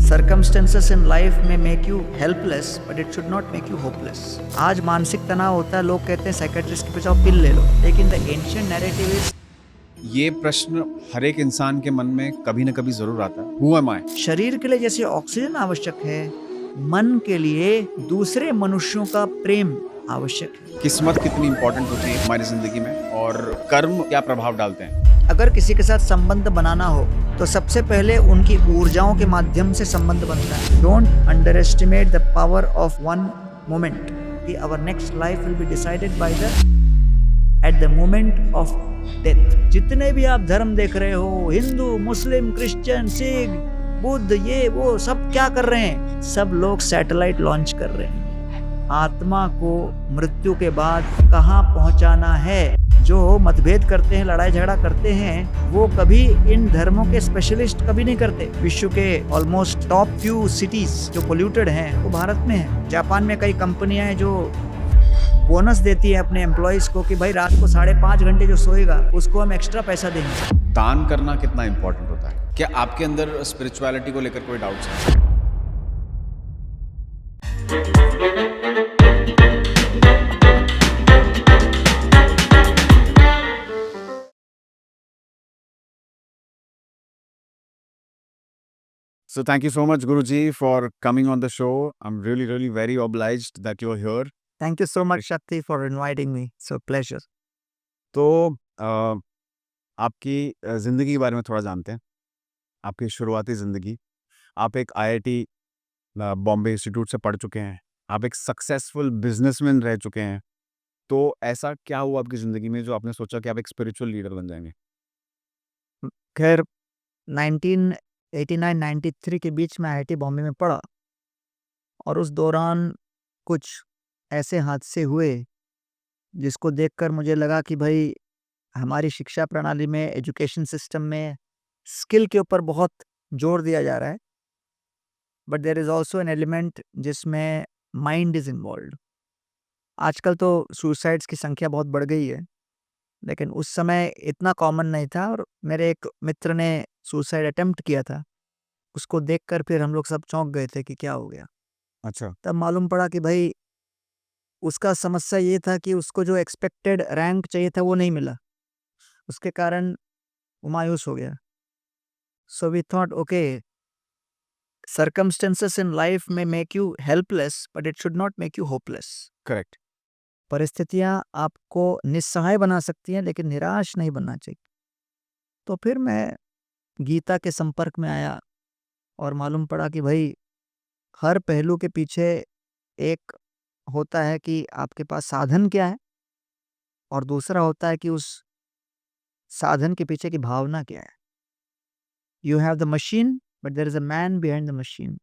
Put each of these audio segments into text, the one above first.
Circumstances in life may make you helpless, but it should not make you hopeless. आज मानसिक तनाव होता है, लोग कहते हैं साइकेट्रिस्ट के पास जाओ पिल ले लो, लेकिन द एंशिएंट नैरेटिव इज ये प्रश्न हर एक इंसान के मन में कभी न कभी जरूर आता है, हु एम आई? शरीर के लिए जैसे ऑक्सीजन आवश्यक है, मन के लिए दूसरे मनुष्यों का प्रेम आवश्यक है। किस्मत कितनी इंपॉर्टेंट होती है हमारी जिंदगी में और कर्म क्या प्रभाव डालते हैं? अगर किसी के साथ संबंध बनाना हो तो सबसे पहले उनकी ऊर्जाओं के माध्यम से संबंध बनता है। Don't underestimate the power of one moment कि our next life will be decided by the at the moment of death. जितने भी आप धर्म देख रहे हो, हिंदू, मुस्लिम, क्रिश्चियन, सिख, बुद्ध, ये वो सब क्या कर रहे हैं? सब लोग सैटेलाइट लॉन्च कर रहे हैं। आत्मा को मृत्यु के बाद कहाँ पहुंचाना है? जो मतभेद करते हैं, लड़ाई झगड़ा करते हैं, वो कभी इन धर्मों के स्पेशलिस्ट कभी नहीं करते। विश्व के ऑलमोस्ट टॉप फ्यू सिटीज जो पोल्यूटेड हैं वो भारत में है। जापान में कई कंपनियां हैं जो बोनस देती है अपने एम्प्लॉयज को कि भाई रात को 5.5 घंटे जो सोएगा उसको हम एक्स्ट्रा पैसा देंगे। दान करना कितना इंपॉर्टेंट होता है? क्या आपके अंदर स्पिरिचुअलिटी को लेकर कोई डाउट्स है? So thank you so much, Guruji, for coming on the show. I'm really very obliged that you're here. Thank you so much Shakti for inviting me, so pleasure. तो आपकी ज़िंदगी के बारे में थोड़ा जानते हैं। आपकी शुरुआती ज़िंदगी, आप एक IIT बॉम्बे इंस्टीट्यूट से पढ़ चुके हैं, आप एक सक्सेसफुल बिजनेसमैन रह चुके हैं। तो ऐसा क्या हुआ आपकी ज़िंदगी में जो आपने सोचा कि आप एक स्पिरिचुअल लीडर बन जाएंगे? खैर 1989-93 के बीच में IIT बॉम्बे में पढ़ा और उस दौरान कुछ ऐसे हादसे हुए जिसको देखकर मुझे लगा कि भाई हमारी शिक्षा प्रणाली में, एजुकेशन सिस्टम में स्किल के ऊपर बहुत जोर दिया जा रहा है, but there is also an element जिसमें माइंड इज़ इन्वॉल्व। आजकल तो सुसाइड्स की संख्या बहुत बढ़ गई है, लेकिन उस समय इतना कॉमन नहीं था और मेरे एक मित्र ने सुसाइड अटेम्प्ट किया था। उसको देखकर फिर हम लोग सब चौंक गए थे कि क्या हो गया। अच्छा। तब मालूम पड़ा कि भाई उसका समस्या ये था कि उसको जो एक्सपेक्टेड रैंक चाहिए था वो नहीं मिला, उसके कारण वो मायूस हो गया। So we thought okay, circumstances in life may make you helpless, but it should not make you hopeless. Correct. परिस्थितियां आपको निस्सहाय बना सकती हैं, लेकिन निराश नहीं बनना चाहिए। तो फिर मैं गीता के संपर्क में आया और मालूम पड़ा कि भाई हर पहलू के पीछे एक होता है कि आपके पास साधन क्या है, और दूसरा होता है कि उस साधन के पीछे की भावना क्या है। You have the machine, but there is a man behind the machine,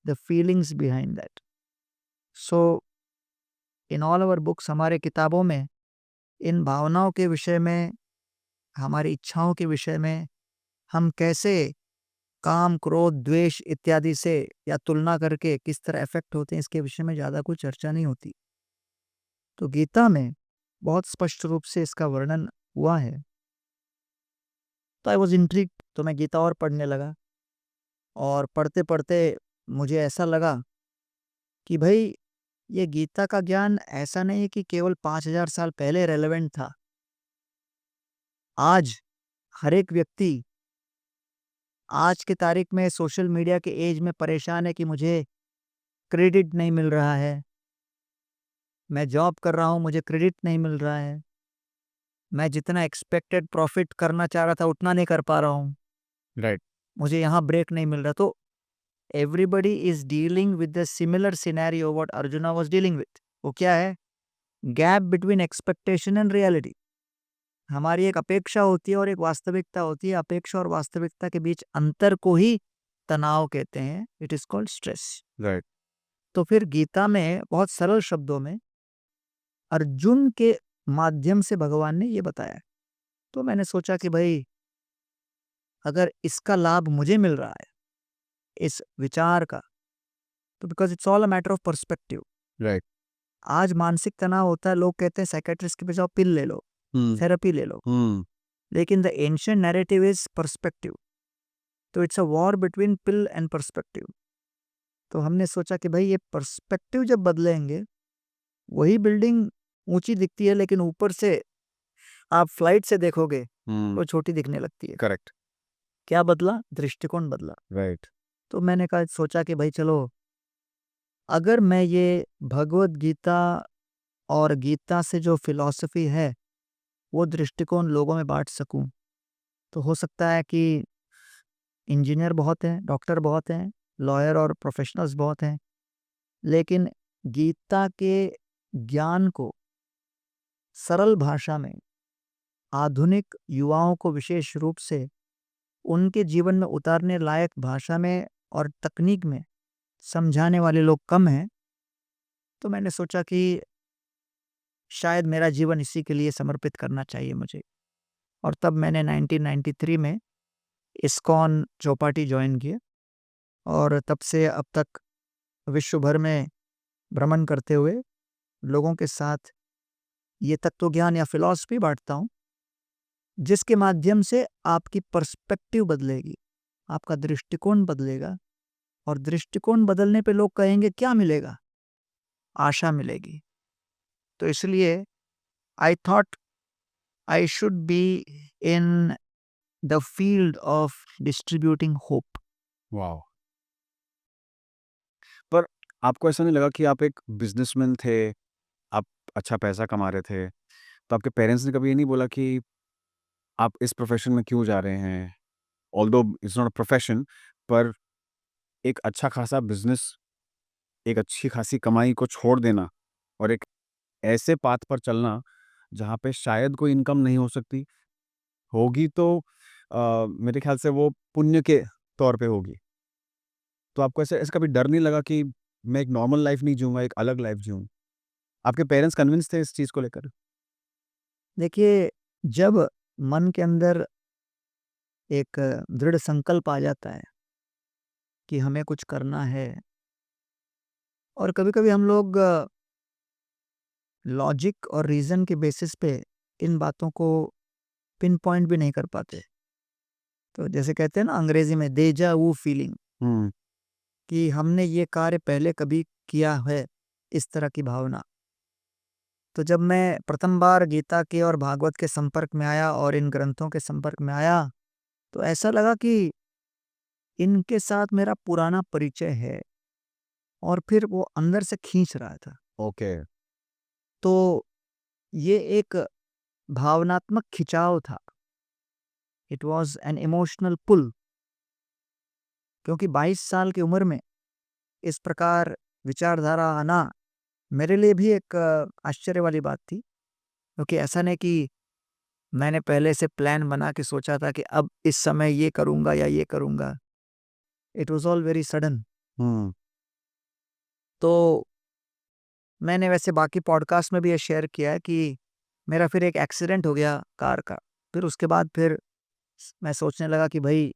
the feelings behind that. So in all our books, हमारे किताबों में इन भावनाओं के विषय में, हमारी इच्छाओं के विषय में, हम कैसे काम, क्रोध, द्वेष इत्यादि से या तुलना करके किस तरह इफेक्ट होते हैं, इसके विषय में ज़्यादा कोई चर्चा नहीं होती। तो गीता में बहुत स्पष्ट रूप से इसका वर्णन हुआ है। तो आई वॉज इंट्रिग, तो मैं गीता और पढ़ने लगा और पढ़ते पढ़ते मुझे ऐसा लगा कि भाई ये गीता का ज्ञान ऐसा नहीं है कि केवल 5000 साल पहले रेलेवेंट था। आज हर एक व्यक्ति आज की तारीख में सोशल मीडिया के एज में परेशान है कि मुझे क्रेडिट नहीं मिल रहा है, मैं जॉब कर रहा हूँ, मुझे क्रेडिट नहीं मिल रहा है, मैं जितना एक्सपेक्टेड प्रॉफिट करना चाह रहा था उतना नहीं कर पा रहा हूँ, राइट। मुझे यहाँ ब्रेक नहीं मिल रहा। तो everybody is dealing with the similar scenario what Arjuna was dealing with. वो क्या है? Gap between expectation and reality. हमारी एक अपेक्षा होती है और एक वास्तविकता होती है। अपेक्षा और वास्तविकता के बीच अंतर को ही तनाव कहते हैं। It is called stress. Right. तो फिर गीता में बहुत सरल शब्दों में अर्जुन के माध्यम से भगवान ने ये बताया। तो मैंने सोचा कि भाई अगर इसका लाभ मुझे मिल रहा है इस विचार का, तो because it's all a matter of perspective. Right. आज मानसिक तनाव होता है, लोग कहते हैं साइकेट्रिस्ट के पास जाओ पिल ले लो, थेरेपी ले लो, लेकिन the ancient narrative is perspective. तो it's a war between pill and perspective. तो हमने सोचा कि भाई ये पर्सपेक्टिव जब बदलेंगे, वही बिल्डिंग ऊंची दिखती है लेकिन ऊपर से आप फ्लाइट से देखोगे तो छोटी दिखने लगती है। करेक्ट। क्या बदला? दृष्टिकोण बदला। राइट। तो मैंने कहा सोचा कि भाई चलो, अगर मैं ये भगवत गीता और गीता से जो फिलॉसफी है वो दृष्टिकोण लोगों में बांट सकूं, तो हो सकता है कि इंजीनियर बहुत हैं, डॉक्टर बहुत हैं, लॉयर और प्रोफेशनल्स बहुत हैं, लेकिन गीता के ज्ञान को सरल भाषा में आधुनिक युवाओं को विशेष रूप से उनके जीवन में उतारने लायक भाषा में और तकनीक में समझाने वाले लोग कम हैं। तो मैंने सोचा कि शायद मेरा जीवन इसी के लिए समर्पित करना चाहिए मुझे। और तब मैंने 1993 में इस्कॉन चौपाटी ज्वाइन किया और तब से अब तक विश्व भर में भ्रमण करते हुए लोगों के साथ ये तत्व ज्ञान या फिलॉसफी बांटता हूँ, जिसके माध्यम से आपकी पर्सपेक्टिव बदलेगी, आपका दृष्टिकोण बदलेगा, और दृष्टिकोण बदलने पे लोग कहेंगे क्या मिलेगा? आशा मिलेगी। तो इसलिए I thought I should be in the field of distributing hope. Wow! पर आपको ऐसा नहीं लगा कि आप एक बिज़नेसमैन थे, आप अच्छा पैसा कमा रहे थे, तो आपके पेरेंट्स ने कभी ये नहीं बोला कि आप इस प्रोफ़ेशन में क्यों जा रहे हैं? Although it's not a profession, पर एक अच्छा खासा बिज़नेस, एक अच्छी खासी कमाई को छोड़ देना और एक ऐसे पाथ पर चलना, जहाँ पे शायद कोई इनकम नहीं हो सकती, होगी तो मेरे ख़्याल से वो पुण्य के तौर पे होगी। तो आपको ऐसे ऐसा कभी डर नहीं लगा कि मैं एक नॉर्मल लाइफ़ नहीं जीऊँगा, एक अलग लाइफ़ जीऊँ? आपके पेरेंट्स कन्विंस थे इस चीज़ को लेकर? देखिए, जब मन के अंदर एक दृढ़ संकल्प आ जाता है कि हमें कुछ करना है, और कभी-कभी हम लोग लॉजिक और रीज़न के बेसिस पे इन बातों को पिन पॉइंट भी नहीं कर पाते। तो जैसे कहते हैं ना अंग्रेजी में डेजा वू फीलिंग, हुँ। कि हमने ये कार्य पहले कभी किया है, इस तरह की भावना। तो जब मैं प्रथम बार गीता के और भागवत के संपर्क में आया और इन ग्रंथों के संपर्क में आया, तो ऐसा लगा कि इनके साथ मेरा पुराना परिचय है, और फिर वो अंदर से खींच रहा था। ओके। तो ये एक भावनात्मक खिंचाव था। इट वाज़ एन इमोशनल पुल, क्योंकि 22 साल की उम्र में इस प्रकार विचारधारा आना मेरे लिए भी एक आश्चर्य वाली बात थी, क्योंकि ऐसा नहीं कि मैंने पहले से प्लान बना के सोचा था कि अब इस समय ये करूँगा या ये करूँगा। It was all very sudden. हुँ। तो मैंने वैसे बाकी पॉडकास्ट में भी ये शेयर किया है कि मेरा फिर एक एक्सीडेंट हो गया कार का। फिर उसके बाद फिर मैं सोचने लगा कि भई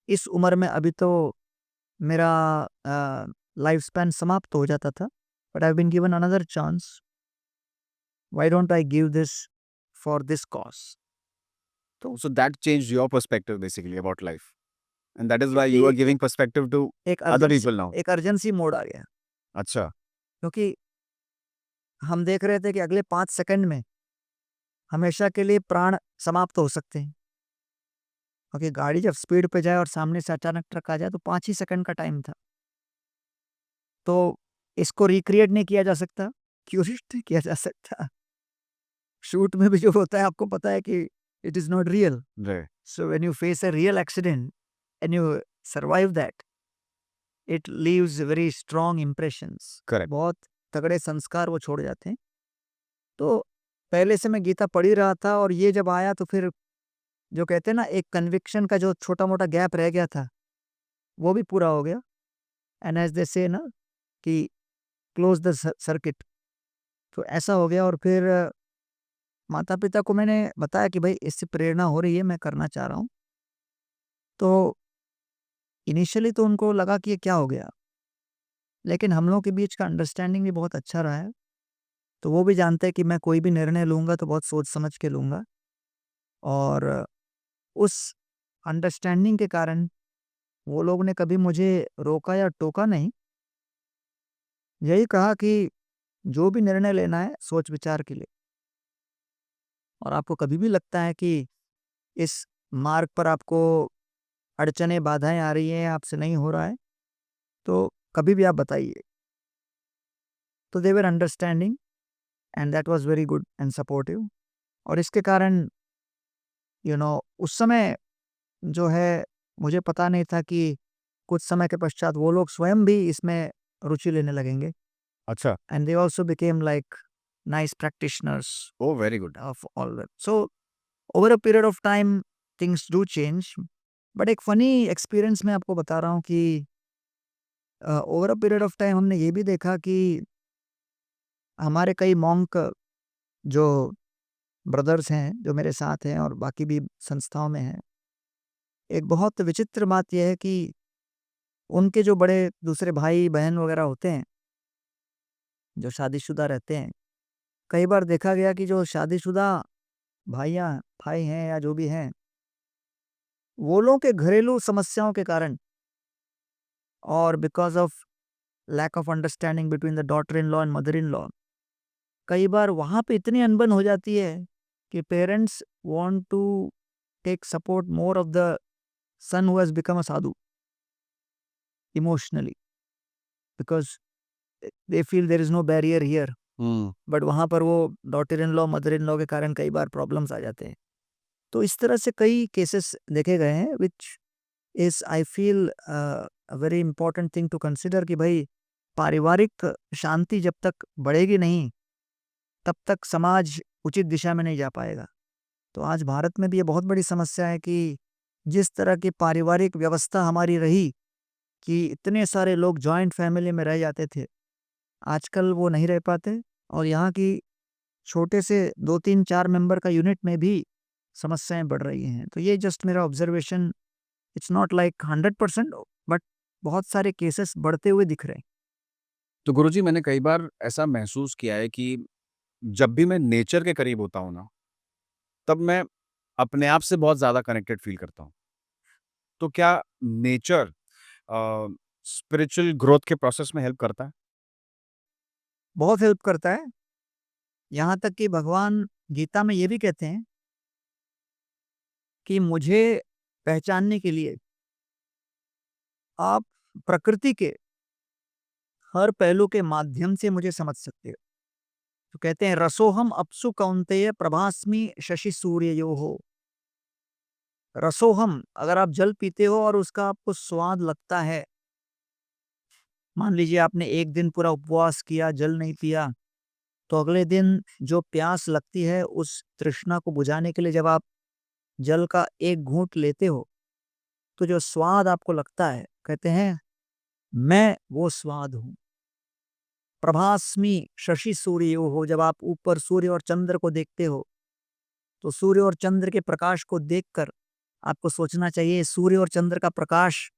इस उम्र में अभी तो मेरा लाइफ स्पैन समाप्त हो जाता था, but I have been given another chance, why don't I give this for this cause? तो So that changed your perspective basically about life, and that is why क्योंकि you are giving perspective to एक other people now. Urgency mode आ गया, अच्छा। क्योंकि हम देख रहे थे कि अगले 5 सेकंड में हमेशा के लिए प्राण समाप्त हो सकते हैं। क्योंकि गाड़ी जब स्पीड पे जाए और सामने से अचानक ट्रक आ जाए तो 5 ही सेकंड का टाइम था। तो इसको रिक्रिएट नहीं किया जा सकता, क्यूरेट नहीं किया जा सकता। शूट में भी जो होता है आपको पता है कि it is not real. Right. So when you face a real accident and you survive that, it leaves very strong impressions. Correct. बहुत तगड़े संस्कार वो छोड़ जाते हैं। तो पहले से मैं गीता पढ़ ही रहा था, और ये जब आया तो फिर जो कहते हैं ना एक कन्विक्शन का जो छोटा-मोटा गैप रह गया था, वो भी पूरा हो गया। एंड एज़ दे से ना कि क्लोज़ द सर्किट। तो ऐसा हो गया, और फिर माता-पिता को मैंने बताया कि भई इससे प्रेरणा हो रही है, मैं करना चाह रहा हूँ। तो इनिशियली तो उनको लगा कि ये क्या हो गया? लेकिन हम लोगों के बीच का अंडरस्टैंडिंग भी बहुत अच्छा रहा है। तो वो भी जानते हैं कि मैं कोई भी निर्णय लूँगा तो बहुत सोच समझ के लूँगा, और उस अंडरस्टैंडिंग के कारण वो लोग ने कभी मुझे रोका या टोका नहीं। यही कहा कि जो भी निर्णय लेना है सोच विचार के लिए, और आपको कभी भी लगता है कि इस मार्ग पर आपको अड़चनें, बाधाएँ आ रही हैं, आपसे नहीं हो रहा है, तो कभी भी आप बताइए। तो they were understanding and that was very good and supportive. और इसके कारण उस समय जो है, मुझे पता नहीं था कि कुछ समय के पश्चात वो लोग स्वयं भी इसमें रुचि लेने लगेंगे, अच्छा। And they also became like nice practitioners oh! Very good. Of all that. So over a period of time things do change. But एक फनी एक्सपीरियंस मैं आपको बता रहा हूँ कि over a period of time हमने ये भी देखा कि हमारे कई मॉन्क जो ब्रदर्स हैं, जो मेरे साथ हैं और बाकी भी संस्थाओं में हैं, एक बहुत विचित्र बात ये है कि उनके जो बड़े दूसरे भाई-बहन वगैरह होते हैं, जो शादीशुदा रहते हैं, कई बार देखा गया कि जो शादीशुदा भाई हैं या जो भी हैं, वो लोग के घरेलू समस्याओं के कारण और because of lack of understanding between the daughter in law and mother in law, कई बार वहाँ पे इतनी अनबन हो जाती है कि parents want to take support more of the son who has become a sadhu emotionally, because they feel there is no barrier here. हुँ। बट वहाँ पर वो daughter in law, mother in law के कारण कई बार प्रॉब्लम्स आ जाते हैं। तो इस तरह से कई केसेस देखे गए हैं, which is I feel a very important thing to consider कि भई पारिवारिक शांति जब तक बढ़ेगी नहीं, तब तक समाज उचित दिशा में नहीं जा पाएगा। तो आज भारत में भी ये बहुत बड़ी समस्या है कि जिस तरह की पारिवारिक व्यवस्था हमारी रही कि इतने सारे लोग जॉइंट फैमिली में रह जाते थे, आजकल वो नहीं रह पाते, और यहाँ की छोटे से 2-3-4 मेंबर का यूनिट में भी समस्याएँ बढ़ रही हैं। तो ये जस्ट मेरा observation, it's not like 100%, but बहुत सारे केसेस बढ़ते हुए दिख रहे हैं। तो गुरुजी मैंने कई बार ऐसा महसूस किया है कि जब भी मैं नेचर के करीब होता हूँ ना, तब मैं अपने आप से बहुत ज़्यादा कनेक्टेड फ़ील करता हूँ। तो क्या नेचर स्पिरिचुअल ग्रोथ के प्रोसेस में हेल्प करता है? बहुत हेल्प करता है, यहाँ तक कि भगवान गीता में ये भी कहते हैं कि मुझे पहचानने के लिए आप प्रकृति के हर पहलू के माध्यम से मुझे समझ सकते हो। तो कहते हैं रसोहम अप्सु कौन्तेय प्रभास्मि शशि सूर्ययोः। रसोहम, अगर आप जल पीते हो और उसका आपको स्वाद लगता है, मान लीजिए आपने एक दिन पूरा उपवास किया, जल नहीं पिया, तो अगले दिन जो प्यास लगती है उस तृष्णा को बुझाने के लिए जब आप जल का एक घूंट लेते हो, तो जो स्वाद आपको लगता है, कहते हैं मैं वो स्वाद हूँ। प्रभास्मि शशि सूर्ययोः, जब आप ऊपर सूर्य और चंद्र को देखते हो, तो सूर्य और चंद्र के प्रकाश को देखकर आपको सोचना चाहिए सूर्य और चंद्र का प्रकाश,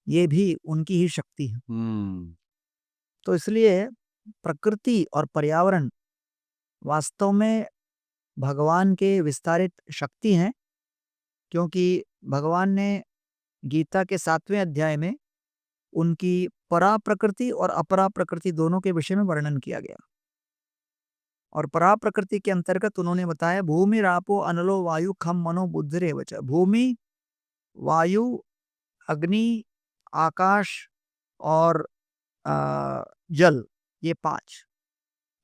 ये भी उनकी ही शक्ति है। हुँ। तो इसलिए प्रकृति और पर्यावरण वास्तव में भगवान के विस्तारित शक्ति हैं, क्योंकि भगवान ने गीता के 7वें अध्याय में उनकी परा प्रकृति और अपरा प्रकृति दोनों के विषय में वर्णन किया गया। और परा प्रकृति के अंतर्गत उन्होंने बताया भूमि रापो अनलो वायु खम मनो बुद्धिरेव च। भूमि, वायु, अग्नि, आकाश और जल, ये 5,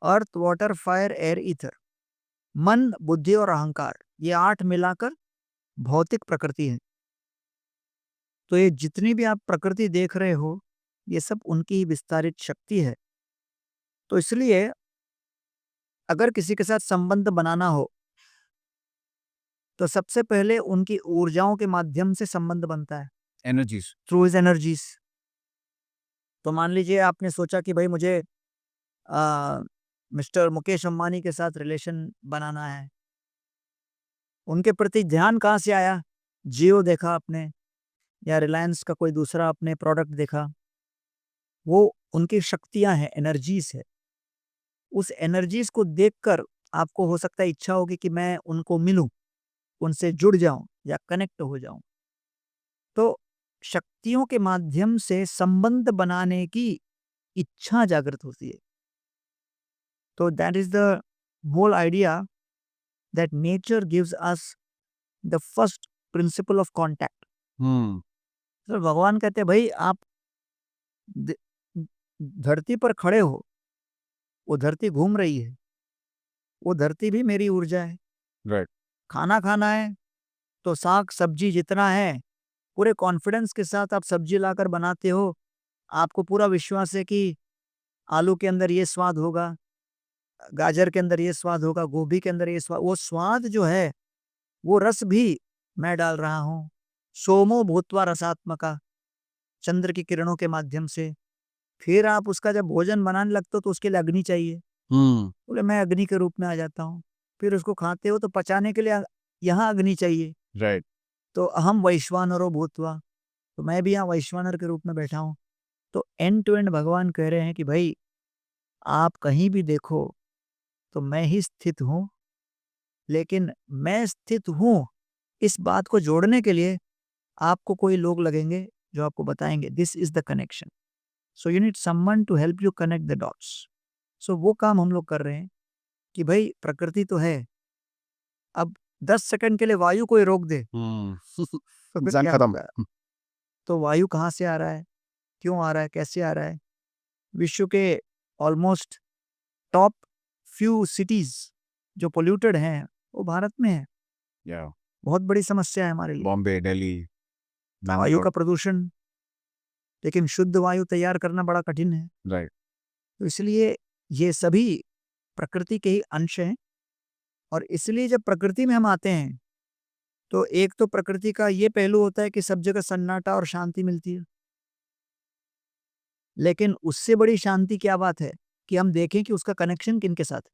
अर्थ, वाटर, फायर, एयर, ईथर, मन, बुद्धि और अहंकार, ये 8 मिलाकर भौतिक प्रकृति है। तो ये जितनी भी आप प्रकृति देख रहे हो, ये सब उनकी ही विस्तारित शक्ति है। तो इसलिए अगर किसी के साथ संबंध बनाना हो, तो सबसे पहले उनकी ऊर्जाओं के माध्यम से संबंध बनता है, एनर्जीज़। Through his energies. तो मान लीजिए आपने सोचा कि भाई मुझे आ, मिस्टर मुकेश अंबानी के साथ रिलेशन बनाना है, उनके प्रति ध्यान कहाँ से आया? जियो देखा आपने, या रिलायंस का कोई दूसरा आपने प्रोडक्ट देखा, वो उनकी शक्तियां हैं, एनर्जीज है। उस एनर्जीज को देखकर आपको हो सकता है इच्छा होगी कि मैं उनको मिलूं, उनसे जुड़ जाऊं या कनेक्ट हो जाऊं। तो शक्तियों के माध्यम से संबंध बनाने की इच्छा जागृत होती है। तो that is the whole idea that nature gives us the first principle of contact. तो भगवान कहते हैं भाई आप द- धरती पर खड़े हो, वो धरती घूम रही है, वो धरती भी मेरी ऊर्जा है। राइट। खाना खाना है तो साग सब्जी जितना है पूरे कॉन्फिडेंस के साथ आप सब्जी लाकर बनाते हो, आपको पूरा विश्वास है कि आलू के अंदर ये स्वाद होगा, गाजर के अंदर ये स्वाद होगा, गोभी के अंदर ये स्वाद, वो स्वाद जो है वो रस भी मैं डाल रहा हूँ। सोमो भूतवा रसात्मका, चंद्र की किरणों के माध्यम से। फिर आप उसका जब भोजन बनाने लगते हो तो उसके लिए अग्नि चाहिए, बोले मैं अग्नि के रूप में आ जाता हूँ। फिर उसको खाते हो तो पचाने के लिए यहाँ अग्नि चाहिए, राइट। तो अहम वैश्वानरो भूतवा, तो मैं भी यहाँ वैश्वानर के रूप में बैठा हूँ। तो एंड टू एंड भगवान कह रहे हैं कि भाई आप कहीं भी देखो तो मैं ही स्थित हूँ, लेकिन मैं स्थित हूँ इस बात को जोड़ने के लिए आपको कोई लोग लगेंगे जो आपको बताएंगे this is the connection. So you need someone to help you connect the dots. So वो काम हम लोग कर रहे हैं कि भाई प्रकृति तो है, अब 10 सेकंड के लिए वायु कोई रोक दे तो फिर इंसान क्या खत्म। होगा? तो वायु कहाँ से आ रहा है, क्यों आ रहा है, कैसे आ रहा है? विश्व के ऑलमोस्ट टॉप फ्यू सिटीज जो पोल्यूटेड हैं वो भारत में है। या बहुत बड़ी समस्या है हमारे लिए बॉम्बे, दिल्ली, वायु बैंगलोर। का प्रदूषण, लेकिन शुद्ध वायु तैयार करना बड़ा कठिन है। राइट। तो इसलिए ये सभी प्रकृति के ही अंश हैं। और इसलिए जब प्रकृति में हम आते हैं तो एक तो प्रकृति का ये पहलू होता है कि सब जगह सन्नाटा और शांति मिलती है, लेकिन उससे बड़ी शांति क्या बात है कि हम देखें कि उसका कनेक्शन किन के साथ है।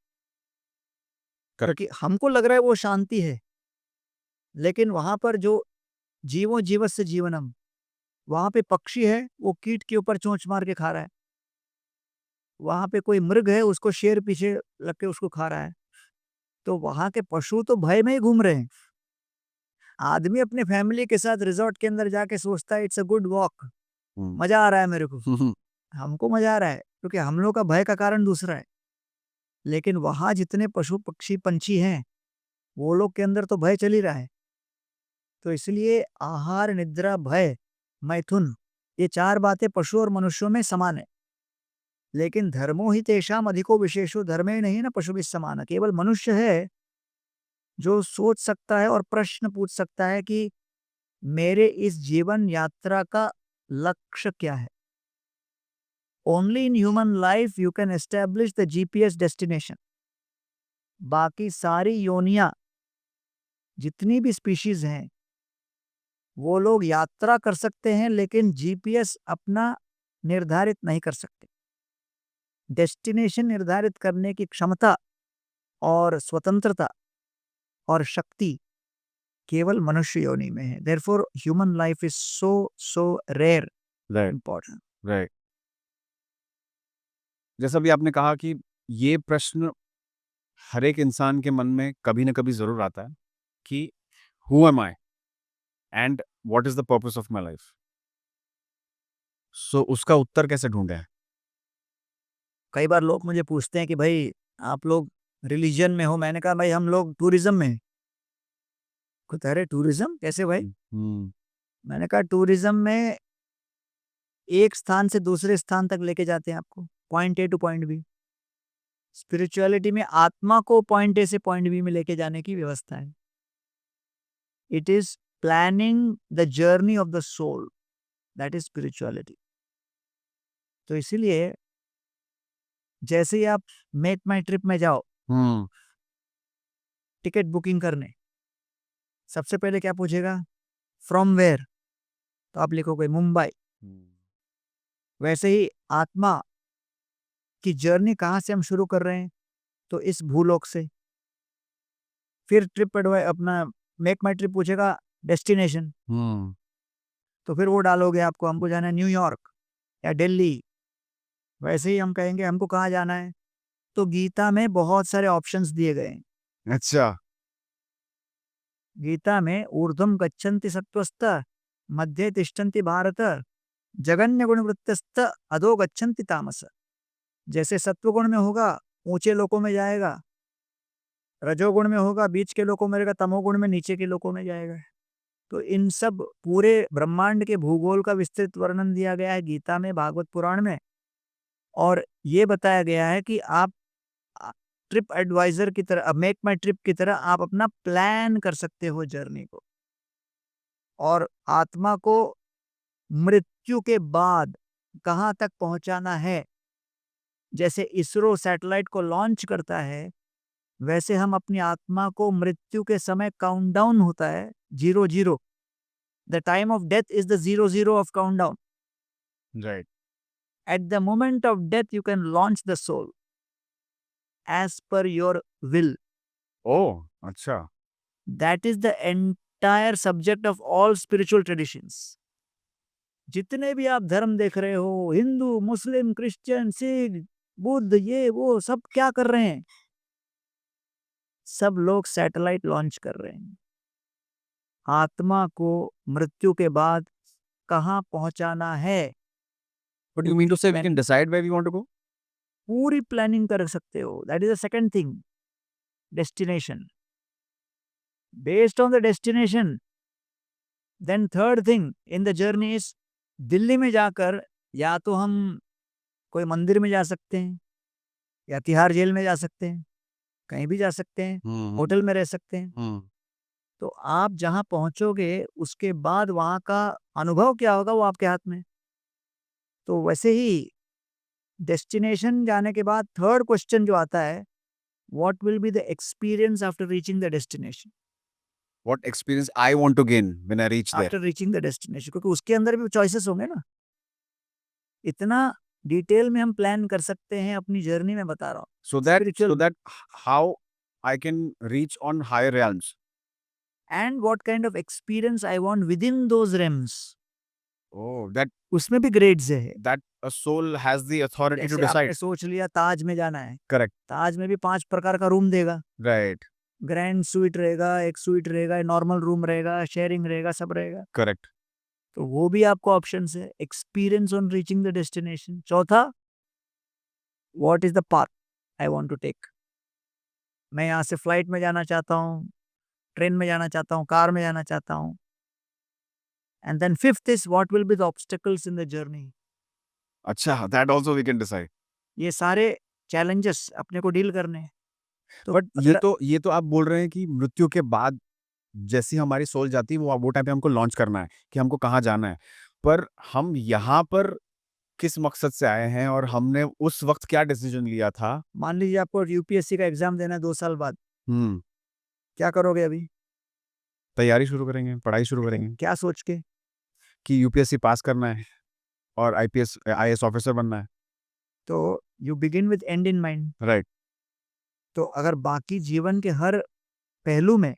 क्योंकि हमको लग रहा है वो शांति है, लेकिन वहां पर जो जीवो जीवस्य जीवनम, वहां पे पक्षी है वो कीट के ऊपर चोंच मार के खा रहा है, वहां पे कोई मृग है उसको शेर पीछे लग के उसको खा रहा है। तो वहां के पशु तो भय में ही घूम रहे हैं। आदमी अपने फैमिली के साथ रिजॉर्ट के अंदर जाके सोचता है इट्स अ गुड वॉक, मजा आ रहा है मेरे को, हमको मजा आ रहा है क्योंकि हम लोग का भय का कारण दूसरा है। लेकिन वहां जितने पशु पक्षी पंछी हैं वो लोग के अंदर तो भय चल ही रहा है। तो इसलिए आहार निद्रा भय मैथुन, ये 4 बातें पशु और मनुष्यों में समान है। लेकिन धर्मो ही तेषाम अधिको विशेषो धर्मे नहीं ना पशु भी समान, केवल मनुष्य है जो सोच सकता है और प्रश्न पूछ सकता है कि मेरे इस जीवन यात्रा का लक्ष्य क्या है। Only in human life you can establish the GPS destination. बाकी सारी योनियां जितनी भी स्पीशीज हैं वो लोग यात्रा कर सकते हैं, लेकिन जीपीएस अपना निर्धारित नहीं कर सकते। डेस्टिनेशन निर्धारित करने की क्षमता और स्वतंत्रता और शक्ति केवल मनुष्य योनि में है। Therefore human life is so rare, right. Important. Right. जैसा भी आपने कहा कि ये प्रश्न हर एक इंसान के मन में कभी ना कभी जरूर आता है कि who am I and what is the purpose of my life. So उसका उत्तर कैसे ढूंढे? कई बार लोग मुझे पूछते हैं कि भाई आप लोग रिलीजन में हो, मैंने कहा भाई हम लोग टूरिज्म में हैं। कहते अरे टूरिज्म कैसे भाई? हम्म। मैंने कहा टूरिज्म में एक स्थान से दूसरे स्थान तक लेके जाते हैं आपको, point A to point B. Spirituality में आत्मा को पॉइंट ए से पॉइंट बी में लेके जाने की व्यवस्था है। It is planning the journey of the soul, that is spirituality. तो इसीलिए जैसे ही आप मेक माई ट्रिप में जाओ हम्म। टिकट बुकिंग करने, सबसे पहले क्या पूछेगा, फ्रॉम वेयर, तो आप लिखोगे मुंबई। वैसे ही आत्मा की जर्नी कहाँ से हम शुरू कर रहे हैं, तो इस भूलोक से। फिर ट्रिप एडवाइस अपना मेक माई ट्रिप पूछेगा डेस्टिनेशन, हम्म। तो फिर वो डालोगे आपको हमको जाना है न्यूयॉर्क या दिल्ली। वैसे ही हम कहेंगे हमको कहाँ जाना है, तो गीता में बहुत सारे ऑप्शंस दिए गए हैं। अच्छा। गीता में ऊर्ध्वम गच्छन्ति सत्त्वस्ता मध्ये तिष्ठन्ति भारत जगन्य गुण वृत्तस्त अधो गच्छन्ति तामस। जैसे सत्वगुण में होगा ऊंचे लोकों में जाएगा, रजोगुण में होगा बीच के लोकों में रहेगा, तमोगुण में नीचे के लोकों में जाएगा। तो इन सब पूरे ब्रह्मांड के भूगोल का विस्तृत वर्णन दिया गया है गीता में, भागवत पुराण में। और ये बताया गया है कि आप ट्रिप एडवाइजर की तरह, मेक माई ट्रिप की तरह आप अपना प्लान कर सकते हो जर्नी को, और आत्मा को मृत्यु के बाद कहाँ तक पहुंचाना है। जैसे इसरो सैटेलाइट को लॉन्च करता है, वैसे हम अपनी आत्मा को मृत्यु के समय काउंटडाउन होता है 00, the time of death is the 00 of countdown. Right. At the moment of death, you can launch the soul as per your will. ओह, अच्छा। That is the entire subject of all spiritual traditions. जितने भी आप धर्म देख रहे हो, Hindu, Muslim, Christian, Sikh, Buddh, ये वो सब क्या कर रहे हैं? सब लोग सैटेलाइट लॉन्च कर रहे हैं। आत्मा को मृत्यु के बाद कहाँ पहुंचाना है, But you mean to say we can decide where we want to go? पूरी प्लानिंग कर सकते हो। That is the second thing, destination. Based on the destination, then third thing in the journey is, Delhi में जाकर या तो हम कोई मंदिर में जा सकते हैं, या तिहाड़ जेल में जा सकते हैं, कहीं भी जा सकते हैं, होटल में रह सकते हैं। तो आप जहां पहुंचोगे उसके बाद वहां का अनुभव क्या होगा वो आपके हाथ में। तो वैसे ही डेस्टिनेशन जाने के बाद थर्ड क्वेश्चन जो आता है, what will be the experience after reaching the destination, What experience I want to gain when I reach there? After reaching the destination, क्योंकि उसके अंदर भी चॉइसेस होंगे ना। इतना डिटेल में हम प्लान कर सकते हैं अपनी जर्नी में, बता रहा हूँ। So that Spiritual. how I can reach on higher realms. And what kind of experience I want with in those Rhames, Oh, that उसमें भी ग्रेड्स है। a soul has the authority to जैसे decide. आपने सोच लिया ताज में जाना है, Correct. ताज में भी 5 प्रकार का रूम देगा। Right. ग्रैंड स्वीट रहेगा, एक स्वीट रहेगा, नॉर्मल रूम रहेगा, शेयरिंग रहेगा, सब रहेगा। Correct. तो वो भी आपको ऑप्शन है। Experience on reaching the destination. चौथा, what is the path I want to take. मैं यहाँ से फ्लाइट में जाना चाहता हूँ, ट्रेन में जाना चाहता हूँ, कार में जाना चाहता हूँ। And then fifth is what will be the obstacles in the journey. अच्छा, that also we can decide. ये सारे चैलेंजेस अपने को डील करने हैं। तो बट ये तो आप बोल रहे हैं कि मृत्यु के बाद जैसी हमारी सोल जाती है वो टाइम पे हमको लॉन्च करना है कि हमको कहाँ जाना है। पर हम यहाँ पर किस मकसद से आए हैं और हमने उस वक्त क्या डिसीजन लिया था? मान लीजिए आपको यूपीएससी का एग्जाम देना है 2 साल बाद, हम्म। क्या करोगे अभी? तैयारी शुरू करेंगे, पढ़ाई शुरू करेंगे क्या सोच के? कि यूपीएससी पास करना है और आईपीएस आईएएस ऑफिसर बनना है। तो you begin with end in mind. Right. तो अगर बाकी जीवन के हर पहलू में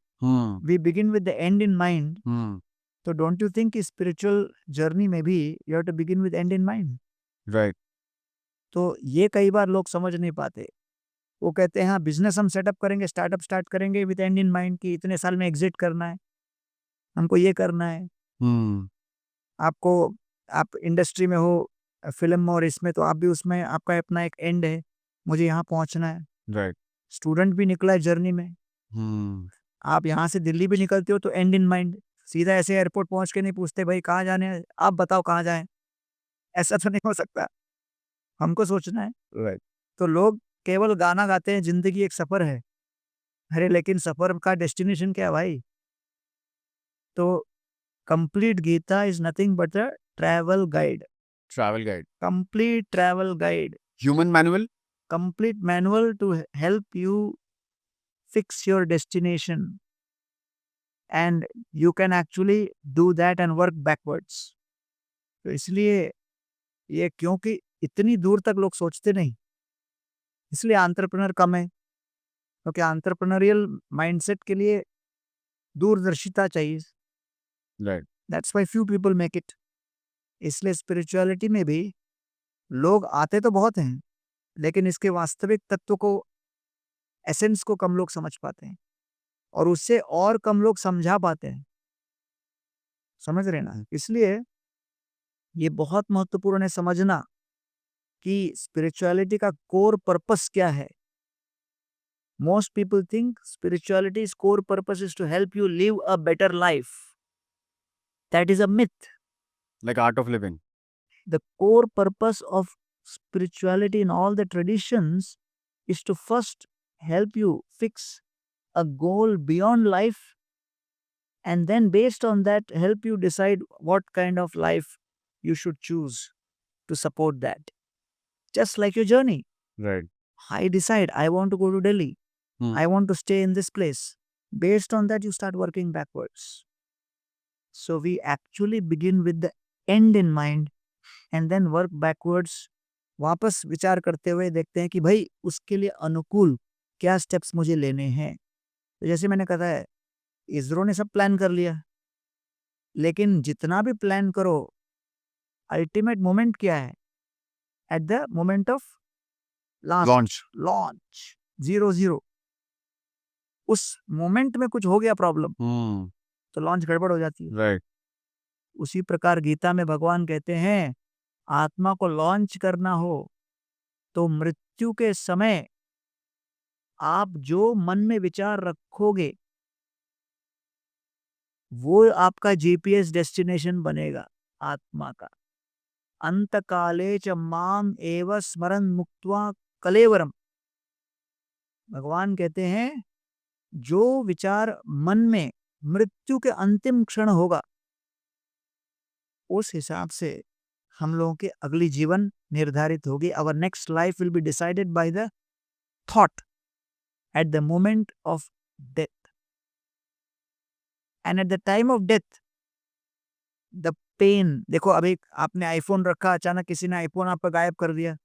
we begin with the end in mind, तो don't you think spiritual journey में भी you have to begin with end in mind. Right. तो ये कई बार लोग समझ नहीं पाते। वो कहते हैं हाँ बिजनेस हम सेटअप करेंगे, स्टार्टअप स्टार्ट करेंगे विद एंड इन माइंड कि इतने साल में एग्जिट करना है, हमको ये करना है। आपको, आप इंडस्ट्री में हो, फिल्म और इसमें, तो आप भी उसमें आपका अपना एक एंड है, मुझे यहाँ पहुँचना है। राइट। स्टूडेंट भी निकला है जर्नी में, आप यहाँ से दिल्ली भी निकलते हो तो एंड इन माइंड। सीधा ऐसे एयरपोर्ट पहुँच के नहीं पूछते भाई कहाँ जाने हैं, आप बताओ कहाँ जाएं। ऐसा तो नहीं हो सकता, हमको सोचना है। राइट। तो लोग केवल गाना गाते हैं जिंदगी एक सफर है। अरे लेकिन सफर का डेस्टिनेशन क्या है भाई? तो complete Gita is nothing but a travel guide. Travel guide. Complete travel guide, human manual. complete manual to help you fix your destination, and you can actually do that and work backwards. तो इसलिए ये, क्योंकि इतनी दूर तक लोग सोचते नहीं, इसलिए एंटरप्रेन्योर कम है। क्योंकि एंटरप्रेन्योरियल माइंडसेट के लिए दूरदर्शिता चाहिए। Right. That's why few people make it. इसलिए स्पिरिचुअलिटी में भी लोग आते तो बहुत हैं, लेकिन इसके वास्तविक तत्व को, एसेंस को कम लोग समझ पाते हैं, और उससे और कम लोग समझा पाते हैं। समझ रहे ना? इसलिए ये बहुत महत्वपूर्ण है समझना कि स्पिरिचुअलिटी का कोर पर्पस क्या है। Most people think spirituality's core purpose is to help you live a better life. That is a myth. Like art of living. The core purpose of spirituality in all the traditions is to first help you fix a goal beyond life, and then based on that help you decide what kind of life you should choose to support that. Just like your journey. Right. I decide I want to go to Delhi. I want to stay in this place. Based on that, you start working backwards. So we actually begin with the end in mind and then work backwards. वापस विचार करते हुए देखते हैं कि भाई उसके लिए अनुकूल क्या स्टेप्स मुझे लेने हैं। तो जैसे मैंने कहा है, इसरो ने सब प्लान कर लिया, लेकिन जितना भी प्लान करो, अल्टीमेट मोमेंट क्या है? Eight the moment of Launch. Launch 0-0 उस मोमेंट में कुछ हो गया प्रॉब्लम तो लॉन्च गड़बड़ हो जाती है। Right. उसी प्रकार गीता में भगवान कहते हैं आत्मा को लॉन्च करना हो तो मृत्यु के समय आप जो मन में विचार रखोगे वो आपका जीपीएस डेस्टिनेशन बनेगा आत्मा का। अंत काले च माम एव स्मरन मुक्त्वा कलेवरम। भगवान कहते हैं जो विचार मन में मृत्यु के अंतिम क्षण होगा उस हिसाब से हम लोगों के अगली जीवन निर्धारित होगी। Our next life will be decided by the thought at the moment of death. And at the time of death, the pain, देखो अभी आपने आईफोन रखा, अचानक किसी ने आईफोन आपका गायब कर दिया,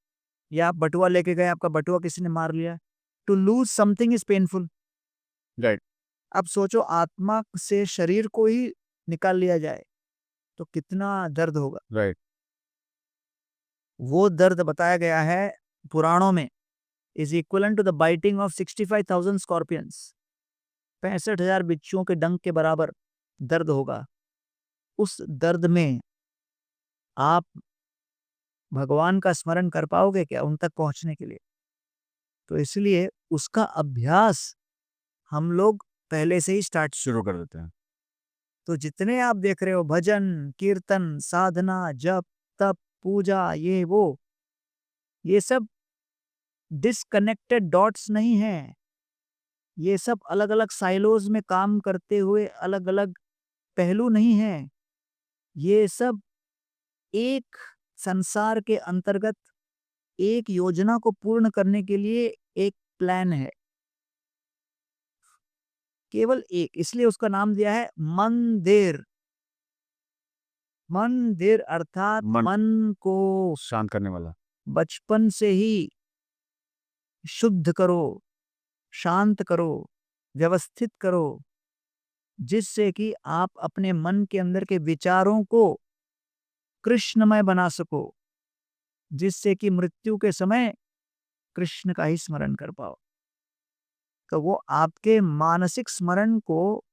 या आप बटुआ लेके गए, आपका बटुआ किसी ने मार लिया। To lose something is painful. Right. अब सोचो आत्मा से शरीर को ही निकाल लिया जाए तो कितना दर्द होगा। Right. वो दर्द बताया गया है पुराणों में is equivalent to the biting of 65,000 scorpions. 65,000 बिच्छुओं के डंक के बराबर दर्द होगा। उस दर्द में आप भगवान का स्मरण कर पाओगे क्या उन तक पहुंचने के लिए? तो इसलिए उसका अभ्यास हम लोग पहले से ही स्टार्ट शुरू कर देते हैं। तो जितने आप देख रहे हो भजन कीर्तन साधना जप तप पूजा ये सब डिसकनेक्टेड डॉट्स नहीं है। ये सब अलग अलग साइलोज में काम करते हुए अलग अलग पहलू नहीं है। ये सब एक संसार के अंतर्गत एक योजना को पूर्ण करने के लिए एक प्लान है, केवल एक, इसलिए उसका नाम दिया है मंदिर। मंदिर अर्थात मन को शांत करने वाला। बचपन से ही शुद्ध करो, शांत करो, व्यवस्थित करो, जिससे कि आप अपने मन के अंदर के विचारों को कृष्णमय बना सको, जिससे कि मृत्यु के समय कृष्ण का ही स्मरण कर पाओ। तो वो आपके मानसिक स्मरण को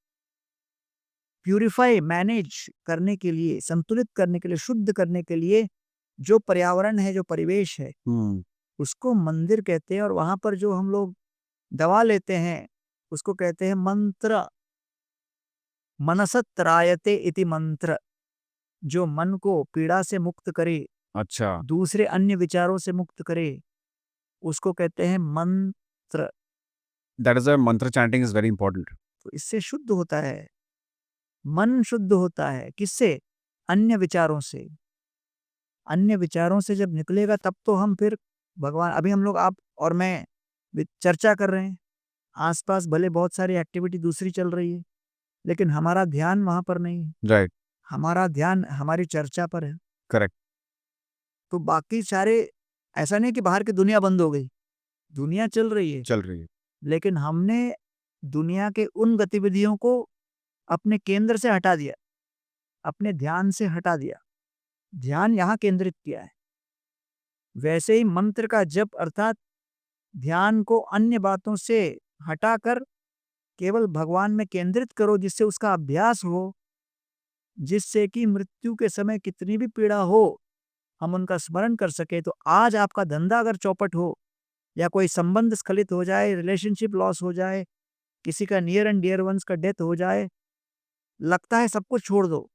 प्यूरिफाई मैनेज करने के लिए, संतुलित करने के लिए, शुद्ध करने के लिए जो पर्यावरण है, जो परिवेश है, उसको मंदिर कहते हैं। और वहां पर जो हम लोग दवा लेते हैं उसको कहते हैं मंत्र। मनसत त्रायते इति मंत्र, जो मन को पीड़ा से मुक्त करे, अच्छा। दूसरे अन्य विचारों से मुक्त करे, उसको कहते हैं मंत्र। That is why mantra chanting is very important. तो इससे शुद्ध होता है, मन शुद्ध होता है। किससे? अन्य विचारों से। अन्य विचारों से जब निकलेगा तब तो हम फिर भगवान, अभी हम लोग आप और मैं चर्चा कर रहे हैं, आसपास भले बहुत सारी एक्टिविटी दूसरी चल रही है, लेकिन हमारा ध्यान वहां पर नहीं है। Right. हमारा ध्यान हमारी चर्चा पर है। Correct. तो बाकी सारे, ऐसा नहीं कि बाहर की दुनिया बंद हो गई, दुनिया चल रही है, लेकिन हमने दुनिया के उन गतिविधियों को अपने केंद्र से हटा दिया, अपने ध्यान से हटा दिया, ध्यान यहाँ केंद्रित किया है। वैसे ही मंत्र का जप अर्थात ध्यान को अन्य बातों से हटाकर केवल भगवान में केंद्रित करो, जिससे उसका अभ्यास हो, जिससे कि मृत्यु के समय कितनी भी पीड़ा हो हम उनका स्मरण कर सके। तो आज आपका धंधा अगर चौपट हो या कोई संबंध स्खलित हो जाए, रिलेशनशिप लॉस हो जाए, किसी का नियर एंड डियर वंस का डेथ हो जाए, लगता है सब कुछ छोड़ दो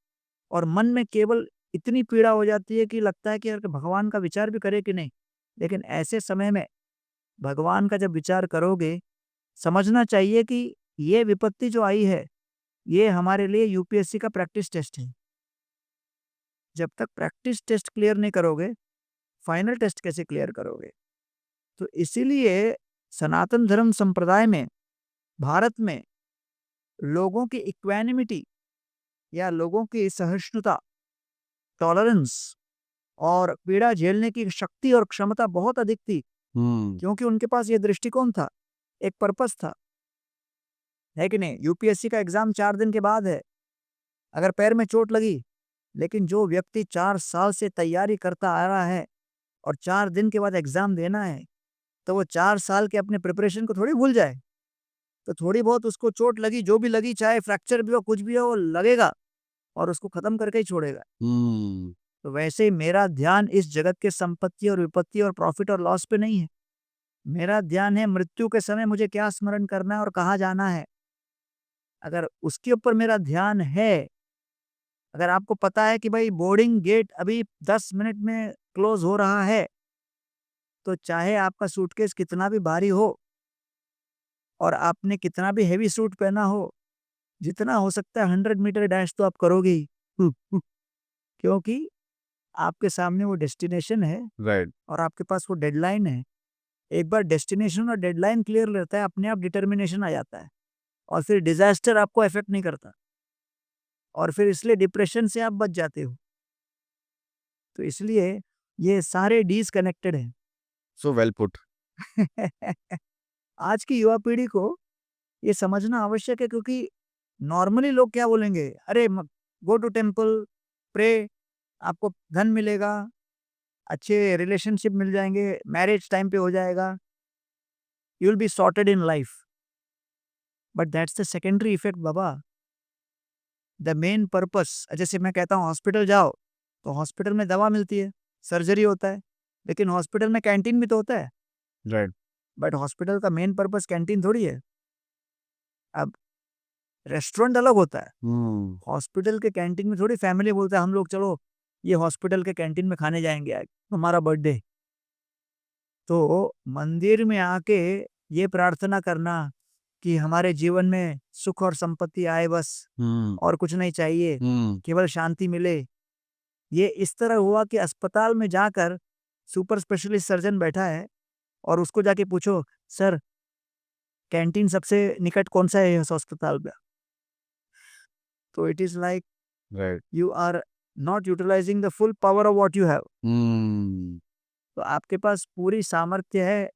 और मन में केवल इतनी पीड़ा हो जाती है कि लगता है कि यार भगवान का विचार भी करे कि नहीं। लेकिन ऐसे समय में भगवान का जब विचार करोगे, समझना चाहिए कि ये विपत्ति जो आई है, ये हमारे लिए यूपीएससी का प्रैक्टिस टेस्ट है। जब तक प्रैक्टिस टेस्ट क्लियर नहीं करोगे, फाइनल टेस्ट कैसे क्लियर करोगे? तो इसीलिए सनातन धर्म संप्रदाय में, भारत में लोगों की इक्वानिमिटी या लोगों की सहिष्णुता, टॉलरेंस और पीड़ा झेलने की शक्ति और क्षमता बहुत अधिक थी, क्योंकि उनके पास ये दृष्टिकोण था, एक पर्पस था, है कि नहीं? यूपीएससी का एग्जाम 4 दिन के बाद है। अगर पैर में चोट लगी, लेकिन जो व्यक्ति 4 साल से तैयारी करता आ रहा है और 4 दिन के बाद एग्जाम देना है, तो वो 4 साल के अपने प्रिपरेशन को थोड़ी भूल जाए। तो थोड़ी बहुत उसको चोट लगी, जो भी लगी, चाहे फ्रैक्चर भी हो, कुछ भी हो, वो लगेगा और उसको खत्म करके ही छोड़ेगा। तो वैसे ही मेरा ध्यान इस जगत के संपत्ति और विपत्ति और प्रॉफिट और लॉस पे नहीं है। मेरा ध्यान है मृत्यु के समय मुझे क्या स्मरण करना है और कहाँ जाना है। अगर उसके ऊपर मेरा ध्यान है, अगर आपको पता है कि भाई बोर्डिंग गेट अभी 10 मिनट में क्लोज हो रहा है, तो चाहे आपका सूटकेस कितना भी भारी हो और आपने कितना भी हेवी सूट पहना हो, जितना हो सकता है 100 मीटर डैश तो आप करोगे ही। क्योंकि आपके सामने वो डेस्टिनेशन है राइट। और आपके पास वो डेडलाइन है। एक बार डेस्टिनेशन और डेडलाइन क्लियर रहता है, अपने आप डिटर्मिनेशन आ जाता है और फिर डिजास्टर आपको इफेक्ट नहीं करता और फिर इसलिए डिप्रेशन से आप बच जाते हो। तो इसलिए ये सारे डीज कनेक्टेड हैं। So well put. आज की युवा पीढ़ी को ये समझना आवश्यक है, क्योंकि नॉर्मली लोग क्या बोलेंगे, अरे गो टू टेम्पल, प्रे, आपको धन मिलेगा, अच्छे रिलेशनशिप मिल जाएंगे, मैरिज टाइम पे हो जाएगा, you will be sorted in life. But that's the secondary effect Baba. The main purpose, जैसे मैं कहता हूँ हॉस्पिटल जाओ, तो हॉस्पिटल में दवा मिलती है, सर्जरी होता है, लेकिन हॉस्पिटल में कैंटीन भी तो होता है। राइट। बट हॉस्पिटल का मेन पर्पस कैंटीन थोड़ी है। अब रेस्टोरेंट अलग होता है, हॉस्पिटल के कैंटीन में थोड़ी फैमिली बोलता है हम लोग चलो ये हॉस्पिटल के कैंटीन में खाने जाएंगे आज, हमारा बर्थडे। तो मंदिर में आके ये प्रार्थना करना कि हमारे जीवन में सुख और संपत्ति आए बस, और कुछ नहीं चाहिए, केवल शांति मिले। ये इस तरह हुआ कि अस्पताल में जाकर सुपर स्पेशलिस्ट सर्जन बैठा है और उसको जाके पूछो, सर कैंटीन सबसे निकट कौन सा है इस अस्पताल में? तो it is like right. You are not utilizing the full power of what you have. तो आपके पास पूरी सामर्थ्य है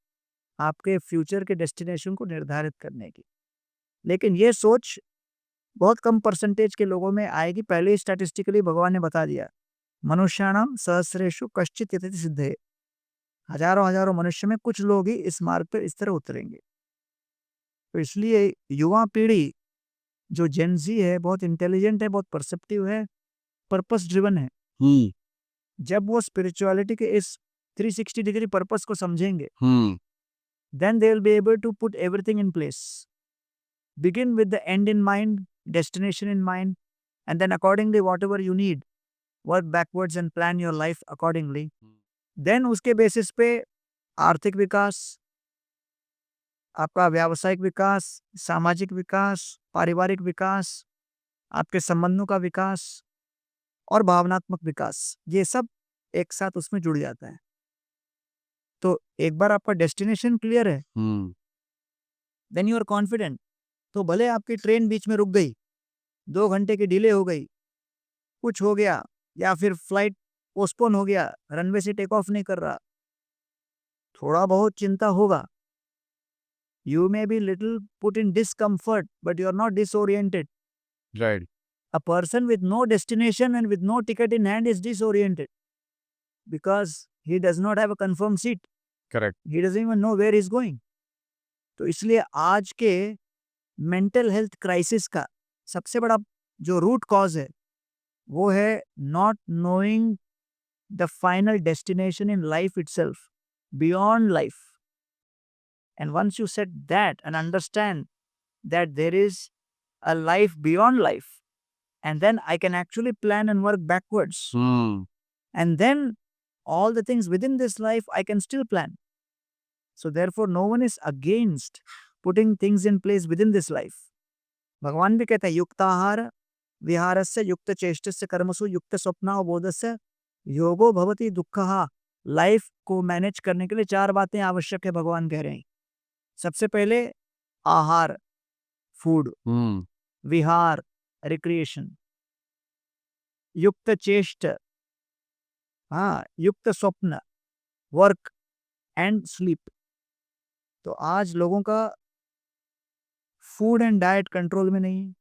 आपके फ्यूचर के डेस्टिनेशन को निर्धारित करने की, लेकिन ये सोच बहुत कम परसेंटेज के लोगों में आएगी। पहले ही स्टैटिस्टिकली भगवान ने बता दिया, मनुष्याणाम सहस्रेषु कश्चित यतति सिद्धये। हजारों हजारों मनुष्य में कुछ लोग ही इस मार्ग पर इस तरह उतरेंगे। तो इसलिए युवा पीढ़ी जो जेनजी है, बहुत इंटेलिजेंट है, बहुत परसेप्टिव है, पर्पस ड्रिवन है। जब वो स्पिरिचुअलिटी के इस 360 डिग्री पर्पस को समझेंगे, then they will be able to put everything in place. Begin with the end in mind, destination in mind, and then accordingly whatever you need, work backwards and plan your life accordingly. Then उसके basis पे आर्थिक विकास, आपका व्यावसायिक विकास, सामाजिक विकास, पारिवारिक विकास, आपके संबंधों का विकास और भावनात्मक विकास, ये सब एक साथ उसमें जुड़ जाता है। तो एक बार आपका डेस्टिनेशन क्लियर है, देन यू आर कॉन्फिडेंट। तो भले आपकी ट्रेन बीच में रुक गई, 2 घंटे की डिले हो गई, कुछ हो गया, या फिर फ्लाइट पोस्टपोन हो गया, रनवे से टेक ऑफ नहीं कर रहा, थोड़ा बहुत चिंता होगा। You may be little put in discomfort, but you are not disoriented. Right. A person with no destination and with no ticket in hand is disoriented because he does not have a confirmed seat. Correct. He doesn't even know where he's going. तो इसलिए आज के mental health crisis का सबसे बड़ा जो root cause है, वो है not knowing the final destination in life itself, beyond life. And once you set that and understand that there is a life beyond life, and then I can actually plan and work backwards. And then all the things within this life I can still plan. So therefore no one is against putting things in place within this life. भगवान भी कहते हैं युक्ताहार विहारस्य युक्त चेष्टस्य कर्मसु युक्त स्वप्नावबोधस्य योगो भवति दुःखः। Life को manage करने के लिए 4 बातें आवश्यक है, भगवान कह रहे हैं। सबसे पहले आहार, फूड, विहार, रिक्रिएशन, युक्त चेष्ट, युक्त स्वप्न, वर्क एंड स्लीप। तो आज लोगों का फूड एंड डाइट कंट्रोल में नहीं,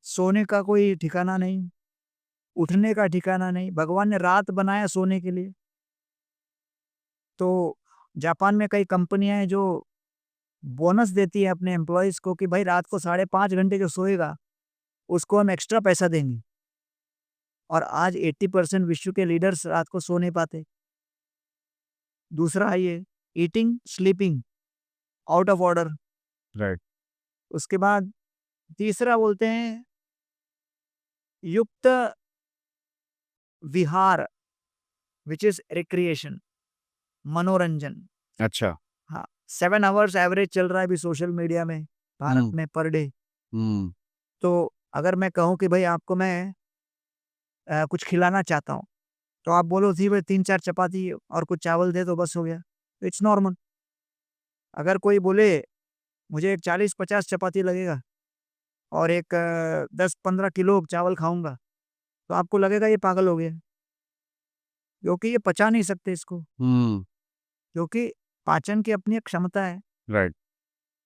सोने का कोई ठिकाना नहीं, उठने का ठिकाना नहीं। भगवान ने रात बनाया सोने के लिए। तो जापान में कई कंपनियां हैं जो बोनस देती है अपने एम्प्लॉयज को कि भाई रात को 5.5 घंटे जो सोएगा उसको हम एक्स्ट्रा पैसा देंगे। और आज 80% विश्व के लीडर्स रात को सो नहीं पाते। दूसरा है ये eating sleeping out of order. Right. उसके बाद तीसरा बोलते हैं युक्त विहार, विच इज रिक्रिएशन, मनोरंजन। अच्छा। हाँ, 7 आवर्स एवरेज चल रहा है अभी सोशल मीडिया में भारत में पर डे। तो अगर मैं कहूँ कि भाई आपको मैं कुछ खिलाना चाहता हूँ, तो आप बोलो जी भाई 3-4 चपाती और कुछ चावल दे तो बस हो गया, इट्स नॉर्मल। अगर कोई बोले मुझे एक 40-50 चपाती लगेगा और एक 10-15 किलो चावल खाऊंगा, तो आपको लगेगा ये पागल हो गया, क्योंकि ये पचा नहीं सकते इसको, क्योंकि पाचन की अपनी एक क्षमता है। Right.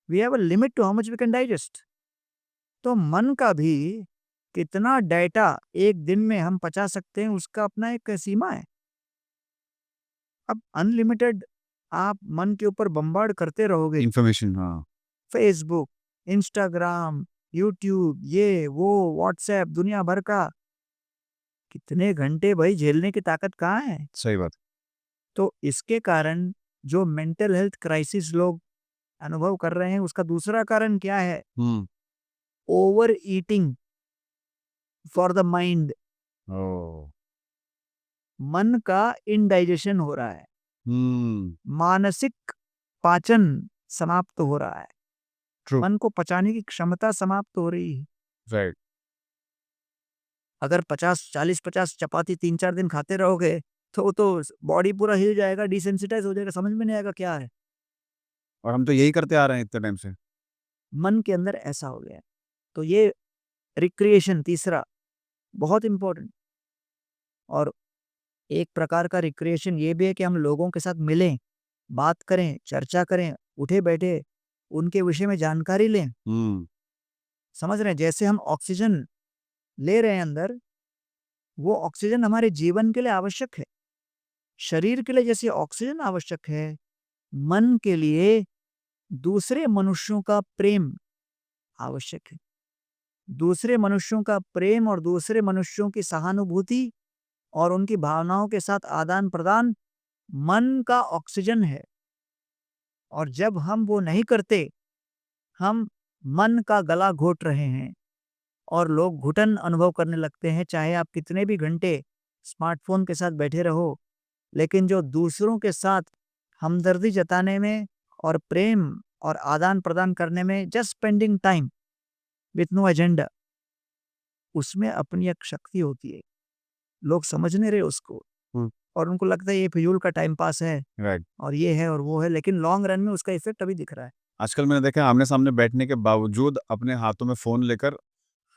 We have a limit to how much we can digest. तो मन का भी कितना डाटा एक दिन में हम पचा सकते हैं उसका अपना एक सीमा है। अब अनलिमिटेड आप मन के ऊपर बम्बार्ड करते रहोगे, इंफॉर्मेशन, फेसबुक, इंस्टाग्राम, यूट्यूब, ये वो, व्हाट्सएप, दुनिया भर का, कितने घंटे भाई झेलने की ताकत कहाँ है? सही बात। तो इसके कारण जो मेंटल हेल्थ क्राइसिस लोग अनुभव कर रहे हैं, उसका दूसरा कारण क्या है? Over eating for the mind. मन का इनडाइजेशन हो रहा है, मानसिक पाचन समाप्त हो रहा है, True. मन को पचाने की क्षमता समाप्त हो रही है। राइट। अगर 40-50 चपाती 3-4 दिन खाते रहोगे तो बॉडी पूरा हिल जाएगा, डिसेंसिटाइज हो जाएगा, समझ में नहीं आएगा क्या है। और हम तो यही करते आ रहे हैं इतने टाइम से। मन के अंदर ऐसा हो गया है। तो ये रिक्रिएशन तीसरा बहुत इंपॉर्टेंट। और एक प्रकार का रिक्रिएशन ये भी है कि हम लोगों के साथ मिलें, बात करें, चर्चा करें, उठे बैठे उनके विषय में जानकारी लें। समझ रहे हैं? जैसे हम ऑक्सीजन ले रहे हैं अंदर, वो ऑक्सीजन हमारे जीवन के लिए आवश्यक है। शरीर के लिए जैसे ऑक्सीजन आवश्यक है, मन के लिए दूसरे मनुष्यों का प्रेम आवश्यक है। दूसरे मनुष्यों का प्रेम और दूसरे मनुष्यों की सहानुभूति और उनकी भावनाओं के साथ आदान प्रदान मन का ऑक्सीजन है। और जब हम वो नहीं करते, हम मन का गला घोट रहे हैं और लोग घुटन अनुभव करने लगते हैं। चाहे आप कितने भी घंटे स्मार्टफोन के साथ बैठे रहो, लेकिन जो दूसरों के साथ हमदर्दी जताने में और प्रेम और आदान प्रदान करने में, just spending time with no agenda, उसमें अपनी एक शक्ति होती है। लोग समझ नहीं रहे उसको और उनको लगता है ये फिजूल का टाइम पास है। राइट। और ये है और वो है, लेकिन लॉन्ग रन में उसका इफेक्ट अभी दिख रहा है। आजकल मैंने देखा आमने सामने बैठने के बावजूद अपने हाथों में फोन लेकर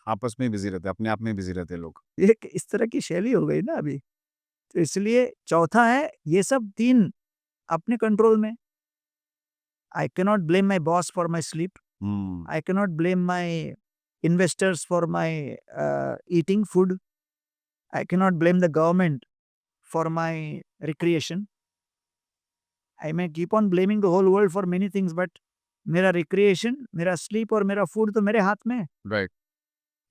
आपस में बिजी रहते हैं, अपने आप में बिजी रहते हैं लोग। एक इस तरह की शैली हो गई ना अभी। तो इसलिए चौथा है ये सब 3 अपने कंट्रोल में। I cannot blame my boss for my sleep, I cannot blame my investors for my eating food, I cannot blame the government for my recreation. I may keep on blaming the whole world for many things, but मेरा recreation, मेरा sleep और मेरा food तो मेरे हाथ में है। Right.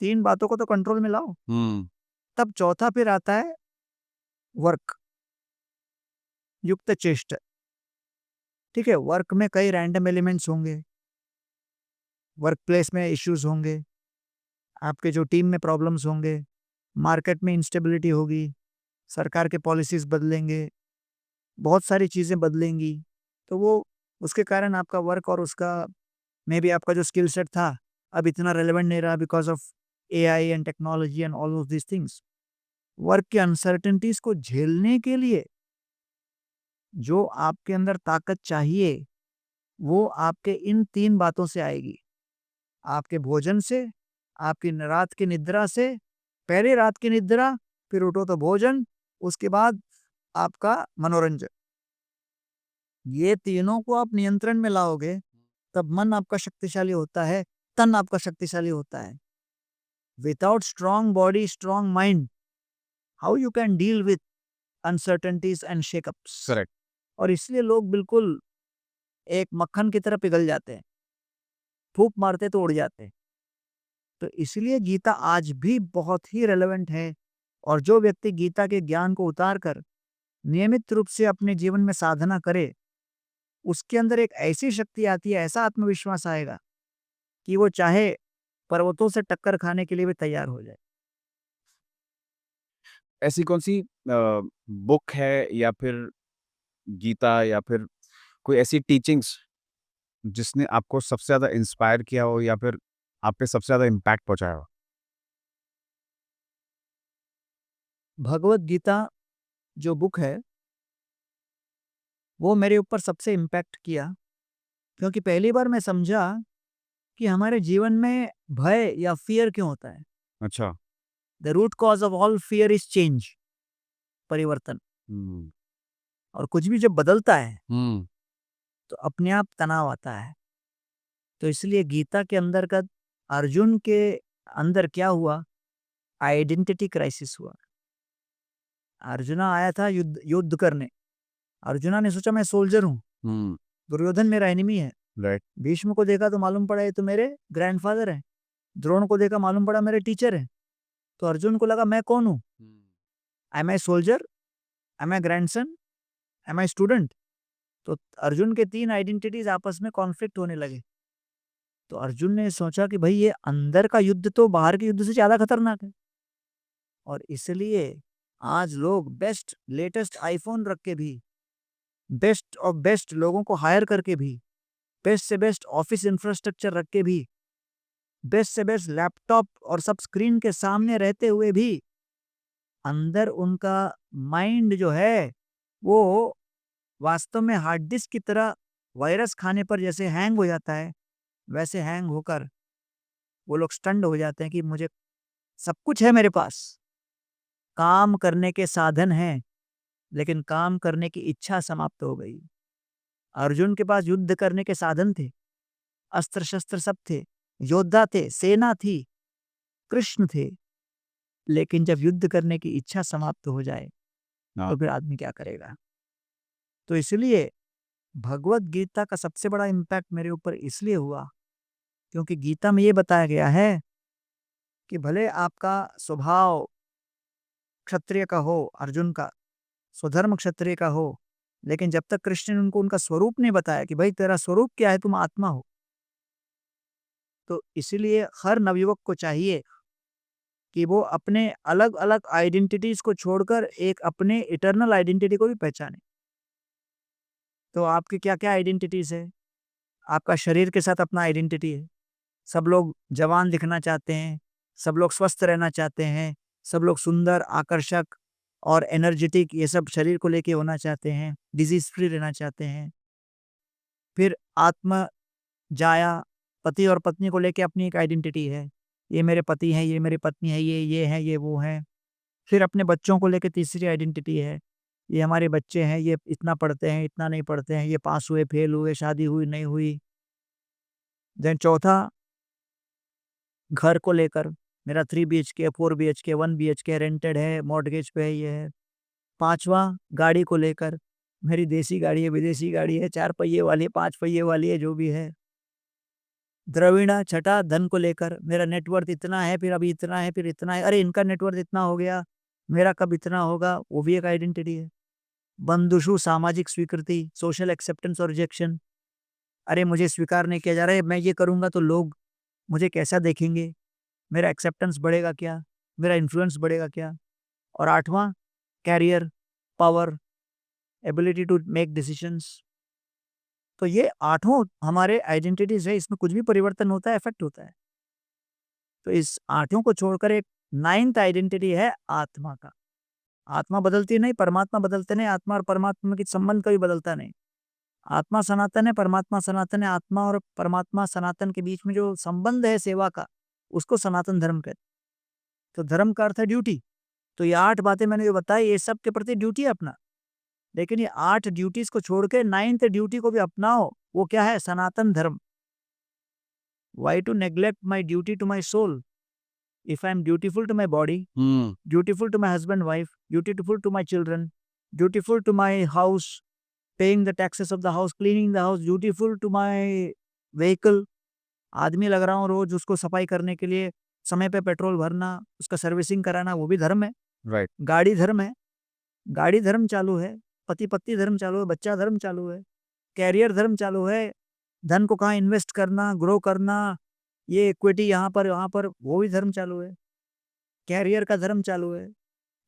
3 बातों को तो कंट्रोल में लाओ। तब चौथा फिर आता है वर्क, युक्त चेष्टा। ठीक है, वर्क में कई रैंडम एलिमेंट्स होंगे, वर्क प्लेस में इश्यूज होंगे, आपके जो टीम में प्रॉब्लम्स होंगे, मार्केट में इंस्टेबिलिटी होगी, सरकार के पॉलिसीज बदलेंगे, बहुत सारी चीज़ें बदलेंगी। तो वो उसके कारण आपका वर्क और उसका मे बी आपका जो स्किल सेट था अब इतना रेलेवेंट नहीं रहा because of AI and technology and all of this things. Work की अनसर्टेनिटीज को झेलने के लिए जो आपके अंदर ताकत चाहिए वो आपके इन 3 बातों से आएगी। आपके भोजन से, आपकी रात की निद्रा से। पहले रात की निद्रा, फिर उठो तो भोजन, उसके बाद आपका मनोरंजन। ये तीनों को आप नियंत्रण में लाओगे तब मन आपका शक्तिशाली होता है, तन आपका शक्तिशाली होता है। Without strong body, strong mind, how you can deal with uncertainties and shakeups. Correct. और इसलिए लोग बिल्कुल एक मक्खन की तरह पिघल जाते हैं, फूंक मारते तो उड़ जाते हैं। तो इसलिए गीता आज भी बहुत ही रेलेवेंट है। और जो व्यक्ति गीता के ज्ञान को उतार कर नियमित रूप से अपने जीवन में साधना करे, उसके अंदर एक ऐसी शक्ति आती है, ऐसा आत्मविश्वास आएगा कि वो चाहे पर्वतों से टक्कर खाने के लिए भी तैयार हो जाए। ऐसी कौन-सी बुक है या फिर गीता या फिर कोई ऐसी टीचिंग्स जिसने आपको सबसे ज़्यादा इंस्पायर किया हो या फिर आप पे सबसे ज़्यादा इम्पैक्ट पहुँचाया हो? भगवत गीता जो बुक है वो मेरे ऊपर सबसे इम्पैक्ट किया, क्योंकि पहली बार मैं समझा कि हमारे जीवन में भय या फियर क्यों होता है। अच्छा। The root cause of all fear is change, परिवर्तन। हुँ। और कुछ भी जब बदलता है हुँ। तो अपने आप तनाव आता है। तो इसलिए गीता के अंदर का अर्जुन के अंदर क्या हुआ, आइडेंटिटी क्राइसिस हुआ। अर्जुना आया था युद्ध युद्ध करने। अर्जुना ने सोचा मैं सोल्जर हूँ, हुँ। दुर्योधन मेरा एनिमी है। राइट। भीष्म को देखा तो मालूम पड़ा ये तो मेरे ग्रैंडफादर हैं। द्रोण को देखा मालूम पड़ा मेरे टीचर हैं। तो अर्जुन को लगा मैं कौन हूँ? M I soldier, M I grandson, M I student? तो अर्जुन के 3 आइडेंटिटीज आपस में कॉन्फ्लिक्ट होने लगे। तो अर्जुन ने सोचा कि भाई ये अंदर का युद्ध तो बाहर के युद्ध से ज्यादा खतरनाक है। और इसलिए आज लोग बेस्ट लेटेस्ट आईफोन रख के भी, बेस्ट ऑफ बेस्ट लोगों को हायर करके भी, बेस्ट से बेस्ट ऑफिस इंफ्रास्ट्रक्चर रख के भी, बेस्ट से बेस्ट लैपटॉप और सब स्क्रीन के सामने रहते हुए भी अंदर उनका माइंड जो है वो वास्तव में हार्ड डिस्क की तरह वायरस खाने पर जैसे हैंग हो जाता है, वैसे हैंग होकर वो लोग स्टन्ड हो जाते हैं कि मुझे सब कुछ है मेरे पास, काम करने के साधन हैं, लेकिन काम करने की इच्छा समाप्त हो गई। अर्जुन के पास युद्ध करने के साधन थे, अस्त्र शस्त्र सब थे, योद्धा थे, सेना थी, कृष्ण थे, लेकिन जब युद्ध करने की इच्छा समाप्त हो जाए हाँ। तो फिर आदमी क्या करेगा। तो इसलिए भगवत गीता का सबसे बड़ा इम्पैक्ट मेरे ऊपर इसलिए हुआ क्योंकि गीता में ये बताया गया है कि भले आपका स्वभाव क्षत्रिय का हो, अर्जुन का स्वधर्म क्षत्रिय का हो, लेकिन जब तक कृष्ण ने उनको उनका स्वरूप नहीं बताया कि भाई तेरा स्वरूप क्या है, तुम आत्मा हो। तो इसीलिए हर नवयुवक को चाहिए कि वो अपने अलग अलग आइडेंटिटीज को छोड़कर एक अपने इटर्नल आइडेंटिटी को भी पहचाने। तो आपकी क्या क्या आइडेंटिटीज है? आपका शरीर के साथ अपना आइडेंटिटी है। सब लोग जवान दिखना चाहते हैं, सब लोग स्वस्थ रहना चाहते हैं, सब लोग सुंदर, आकर्षक और एनर्जेटिक ये सब शरीर को लेके होना चाहते हैं, डिजीज फ्री रहना चाहते हैं। फिर आत्म जाया, पति और पत्नी को लेके अपनी एक आइडेंटिटी है, ये मेरे पति हैं, ये मेरी पत्नी है, ये हैं, ये वो हैं। फिर अपने बच्चों को लेके तीसरी आइडेंटिटी है, ये हमारे बच्चे हैं, ये इतना पढ़ते हैं, इतना नहीं पढ़ते हैं, ये पास हुए, फेल हुए, शादी हुई, नहीं हुई। देन चौथा, घर को लेकर मेरा 3 बीएचके, 4 बीएचके, 1 बीएचके रेंटेड है, मॉर्टगेज पे है, ये है। पाँचवा, गाड़ी को लेकर मेरी देसी गाड़ी है, विदेशी गाड़ी है, 4 पहिए वाली है, 5 पहिए वाली है, जो भी है। द्रविड़ छठा धन को लेकर, मेरा नेटवर्थ इतना है, फिर अभी इतना है, फिर इतना है, अरे इनका नेटवर्थ इतना हो गया, मेरा कब इतना होगा, वो भी एक आइडेंटिटी है। बंधुषु सामाजिक स्वीकृति, सोशल एक्सेप्टेंस और रिजेक्शन, अरे मुझे स्वीकार नहीं किया जा रहा है, मैं ये करूंगा तो लोग मुझे कैसा देखेंगे, मेरा एक्सेप्टेंस बढ़ेगा क्या, मेरा इन्फ्लुएंस बढ़ेगा क्या। और आठवां career, power, ability to make decisions. तो ये आठों हमारे आइडेंटिटीज है, इसमें कुछ भी परिवर्तन होता है, इफेक्ट होता है। तो इस आठों को छोड़कर एक नाइन्थ आइडेंटिटी है आत्मा का। आत्मा बदलती नहीं, परमात्मा बदलते नहीं, आत्मा और परमात्मा के संबंध कभी बदलता नहीं। आत्मा सनातन है, परमात्मा सनातन है, आत्मा और परमात्मा सनातन के बीच में जो संबंध है सेवा का, उसको सनातन धर्म कहते हैं। तो धर्म का अर्थ है ड्यूटी। तो ये 8 बातें मैंने जो बताई, ये सब के प्रति ड्यूटी है अपना। लेकिन ये 8 ड्यूटीज को छोड़ के 9th ड्यूटी को भी अपनाओ, वो क्या है? सनातन धर्म। Why to neglect my duty to my soul? If I am dutiful to my body, dutiful to my husband, wife, dutiful to my children, dutiful to my house, paying the taxes of the house, cleaning the house, dutiful to my vehicle, आदमी लग रहा हूँ रोज उसको सफाई करने के लिए, समय पे पेट्रोल भरना, उसका सर्विसिंग कराना, वो भी धर्म है। राइट। गाड़ी धर्म है, गाड़ी धर्म चालू है, पति पत्नी धर्म चालू है, बच्चा धर्म चालू है, कैरियर धर्म चालू है, धन को कहाँ इन्वेस्ट करना, ग्रो करना, ये इक्विटी यहाँ पर वहाँ पर, वो भी धर्म चालू है, कैरियर का धर्म चालू है।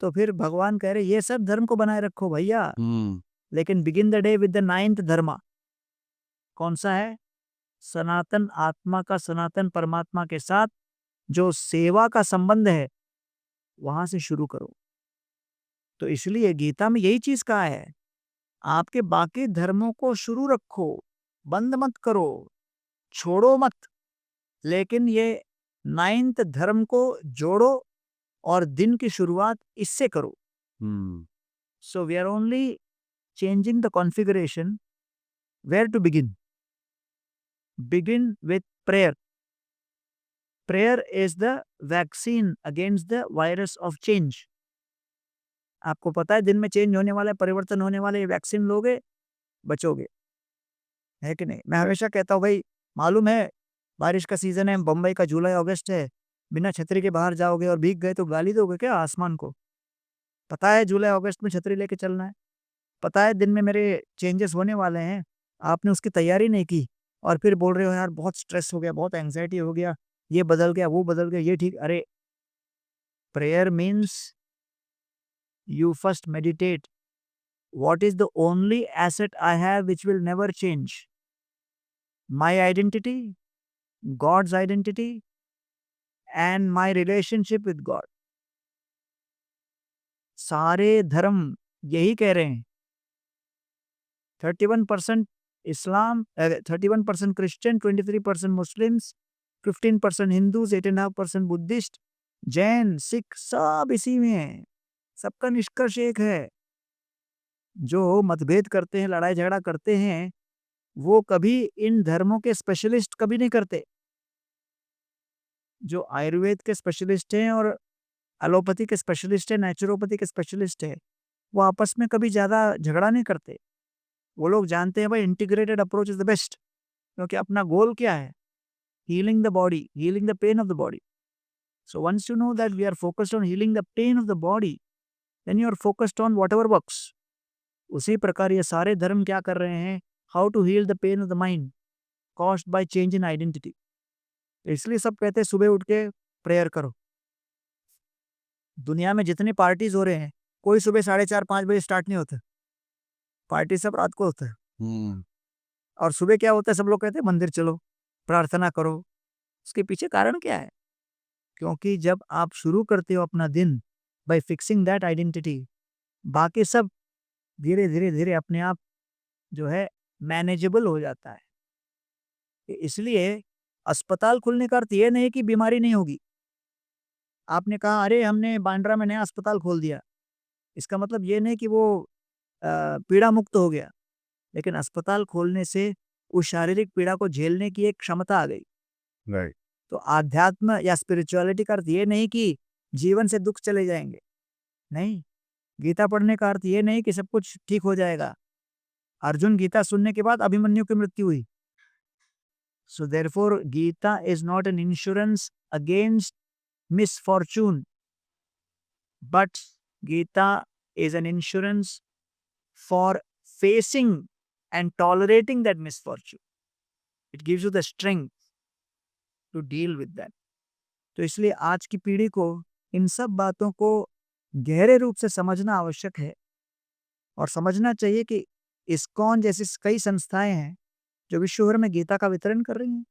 तो फिर भगवान कह रहे ये सब धर्म को बनाए रखो भैया, लेकिन begin the day with the 9th धर्मा। कौन सा है? सनातन आत्मा का, सनातन परमात्मा के साथ जो सेवा का संबंध है, वहां से शुरू करो। तो इसलिए गीता में यही चीज कहा है, आपके बाकी धर्मों को शुरू रखो, बंद मत करो, छोड़ो मत, लेकिन ये 9th धर्म को जोड़ो और दिन की शुरुआत इससे करो। So we are only changing the configuration. Where to begin? Begin with prayer. Prayer is the vaccine against the virus of change. आपको पता है दिन में चेंज होने वाला है, परिवर्तन होने वाले, ये वैक्सीन लोगे बचोगे, है कि नहीं? मैं हमेशा कहता हूँ भाई, मालूम है बारिश का सीजन है, बम्बई का जुलाई अगस्त है, बिना छतरी के बाहर जाओगे और भीग गए तो गाली दोगे क्या आसमान को? पता है जुलाई अगस्त में छतरी लेके चलना है, पता है दिन में मेरे चेंजेस होने वाले हैं, आपने उसकी तैयारी नहीं की और फिर बोल रहे हो यार बहुत स्ट्रेस हो गया, बहुत एंग्जाइटी हो गया, ये बदल गया, वो बदल गया, ये ठीक। अरे prayer means you first meditate, what is the only asset I have which will never change? My identity, God's identity, and my relationship with God. सारे धर्म यही कह रहे हैं। 31% इस्लाम, 31% Christian, 23% Muslims, 15% Hindus, 8.5% Buddhist, Jain, Sikh, सब इसी में है। सबका निष्कर्ष एक है, जो मतभेद करते हैं, लड़ाई झगड़ा करते हैं, वो कभी इन धर्मों के स्पेशलिस्ट कभी नहीं करते। जो आयुर्वेद के स्पेशलिस्ट हैं और एलोपैथी के स्पेशलिस्ट हैं, नेचुरोपैथी के स्पेशलिस्ट हैं, वो आपस में कभी ज़्यादा झगड़ा नहीं करते। वो लोग जानते हैं भाई integrated approach is the best, क्योंकि अपना गोल क्या है? Healing the body, healing the pain of the body. So once you know that we are focused on healing the pain of the body, then you are focused on whatever works. उसी प्रकार ये सारे धर्म क्या कर रहे हैं? How to heal the pain of the mind caused by change in identity. इसलिए सब कहते हैं सुबह उठ के प्रेयर करो। दुनिया में जितने पार्टीज हो रहे हैं, कोई सुबह 4:30-5 बजे स्टार्ट नहीं होते, पार्टी सब रात को होता है। और सुबह क्या होता है? सब लोग कहते हैं मंदिर चलो, प्रार्थना करो। उसके पीछे कारण क्या है? क्योंकि जब आप शुरू करते हो अपना दिन बाय फिक्सिंग दैट आइडेंटिटी, बाकी सब धीरे धीरे धीरे अपने आप जो है मैनेजेबल हो जाता है। इसलिए अस्पताल खुलने का अर्थ ये नहीं कि बीमारी नहीं होगी। आपने कहा अरे हमने बांद्रा में नया अस्पताल खोल दिया, इसका मतलब ये नहीं कि वो पीड़ा मुक्त हो गया, लेकिन अस्पताल खोलने से उस शारीरिक पीड़ा को झेलने की एक क्षमता आ गई। राइट। तो आध्यात्म या स्पिरिचुअलिटी का अर्थ ये नहीं कि जीवन से दुख चले जाएंगे, नहीं। गीता पढ़ने का अर्थ ये नहीं कि सब कुछ ठीक हो जाएगा। अर्जुन गीता सुनने के बाद अभिमन्यु की मृत्यु हुई, So therefore, Gita is not an insurance against misfortune, but Gita is an insurance for facing and tolerating that misfortune. It gives you the strength to deal with that. तो इसलिए आज की पीढ़ी को इन सब बातों को गहरे रूप से समझना आवश्यक है और समझना चाहिए कि इस्कॉन जैसी कई संस्थाएं हैं जो विश्व भर में गीता का वितरण कर रही हैं.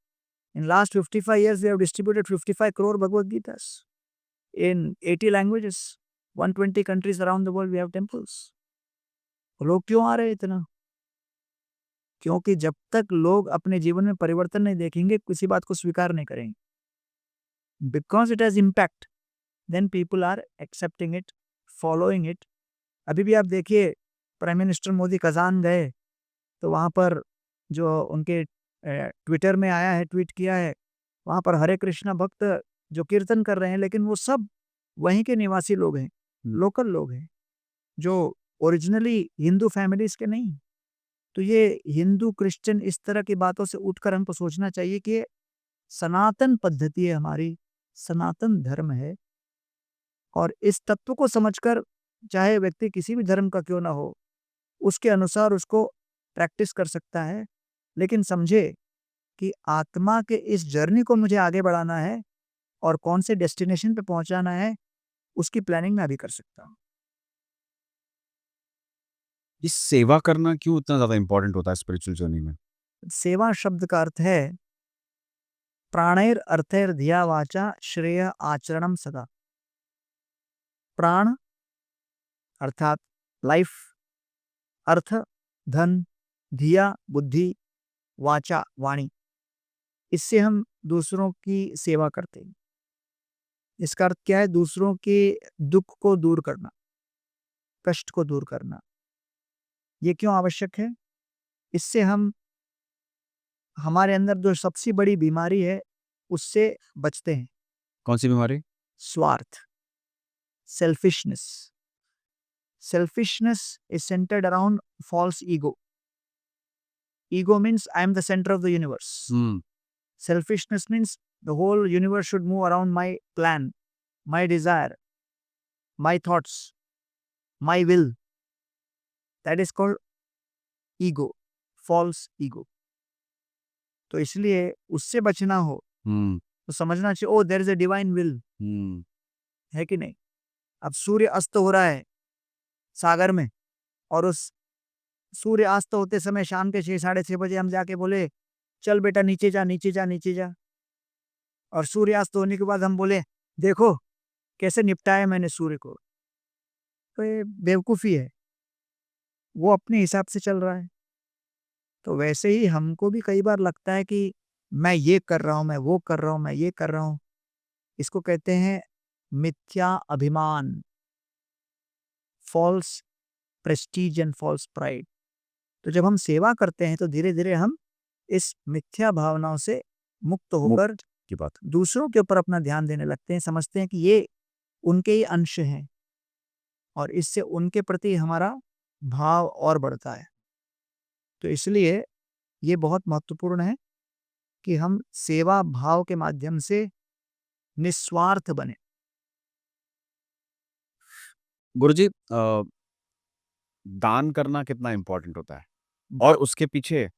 In last 55 years we have distributed 55 crore Bhagavad Gitas in 80 languages, 120 countries around the world we have temples. लोग क्यों आ रहे हैं इतना? क्योंकि जब तक लोग अपने जीवन में परिवर्तन नहीं देखेंगे, किसी बात को स्वीकार नहीं करेंगे. Because it has impact, then people are accepting it, following it. अभी भी आप देखिए, प्राइम मिनिस्टर मोदी कजान गए तो वहाँ पर जो उनके ट्विटर में आया है, ट्वीट किया है, वहाँ पर हरे कृष्णा भक्त जो कीर्तन कर रहे हैं, लेकिन वो सब वहीं के निवासी लोग हैं, लोकल लोग हैं, जो ओरिजिनली हिंदू फैमिलीज के नहीं. तो ये हिंदू क्रिश्चियन इस तरह की बातों से उठकर हमको सोचना चाहिए कि ये सनातन पद्धति है, हमारी सनातन धर्म है, और इस तत्व को समझकर चाहे व्यक्ति किसी भी धर्म का क्यों ना हो, उसके अनुसार उसको प्रैक्टिस कर सकता है. लेकिन समझे कि आत्मा के इस जर्नी को मुझे आगे बढ़ाना है और कौन से डेस्टिनेशन पे पहुंचाना है, उसकी प्लानिंग मैं अभी कर सकता हूँ. इस सेवा करना क्यों इतना ज़्यादा इम्पोर्टेंट होता है स्पिरिचुअल जर्नी में? सेवा शब्द का अर्थ है प्राणैर अर्थैर धिया वाचा श्रेय आचरणम सदा. प्राण अर्थात लाइफ, अर्थ धन, धिया बुद्धि, वाचा वाणी, इससे हम दूसरों की सेवा करते हैं. इसका अर्थ क्या है? दूसरों के दुख को दूर करना, कष्ट को दूर करना. ये क्यों आवश्यक है? इससे हम हमारे अंदर जो सबसे बड़ी बीमारी है उससे बचते हैं. कौन सी बीमारी? स्वार्थ, selfishness. Selfishness is centered around false ego. Ego means I am the center of the universe. Selfishness means the whole universe should move around my plan, my desire, my thoughts, my will. That is called ego, false ego. तो इसलिए उससे बचना हो तो समझना चाहिए, oh there is a divine will. है कि नहीं? अब सूर्य अस्त हो रहा है सागर में, और उस सूर्य अस्त होते समय शाम के 6-6:30 बजे हम जाके बोले चल बेटा नीचे जा नीचे जा नीचे जा, और सूर्यास्त होने के बाद हम बोले देखो कैसे निपटाया मैंने सूर्य को, तो ये बेवकूफ़ी है. वो अपने हिसाब से चल रहा है. तो वैसे ही हमको भी कई बार लगता है कि मैं ये कर रहा हूँ, मैं वो कर रहा हूँ, मैं ये कर रहा हूँ. इसको कहते हैं मिथ्या अभिमान, false prestige and false pride. तो जब हम सेवा करते हैं तो धीरे धीरे हम इस मिथ्या भावनाओं से मुक्त होकर की बात दूसरों के ऊपर अपना ध्यान देने लगते हैं. समझते हैं कि ये उनके ही अंश हैं, और इससे उनके प्रति हमारा भाव और बढ़ता है. तो इसलिए ये बहुत महत्वपूर्ण है कि हम सेवा भाव के माध्यम से निस्वार्थ बने. गुरुजी, दान करना कितना इम्पोर्टेंट होता है और उसके पीछे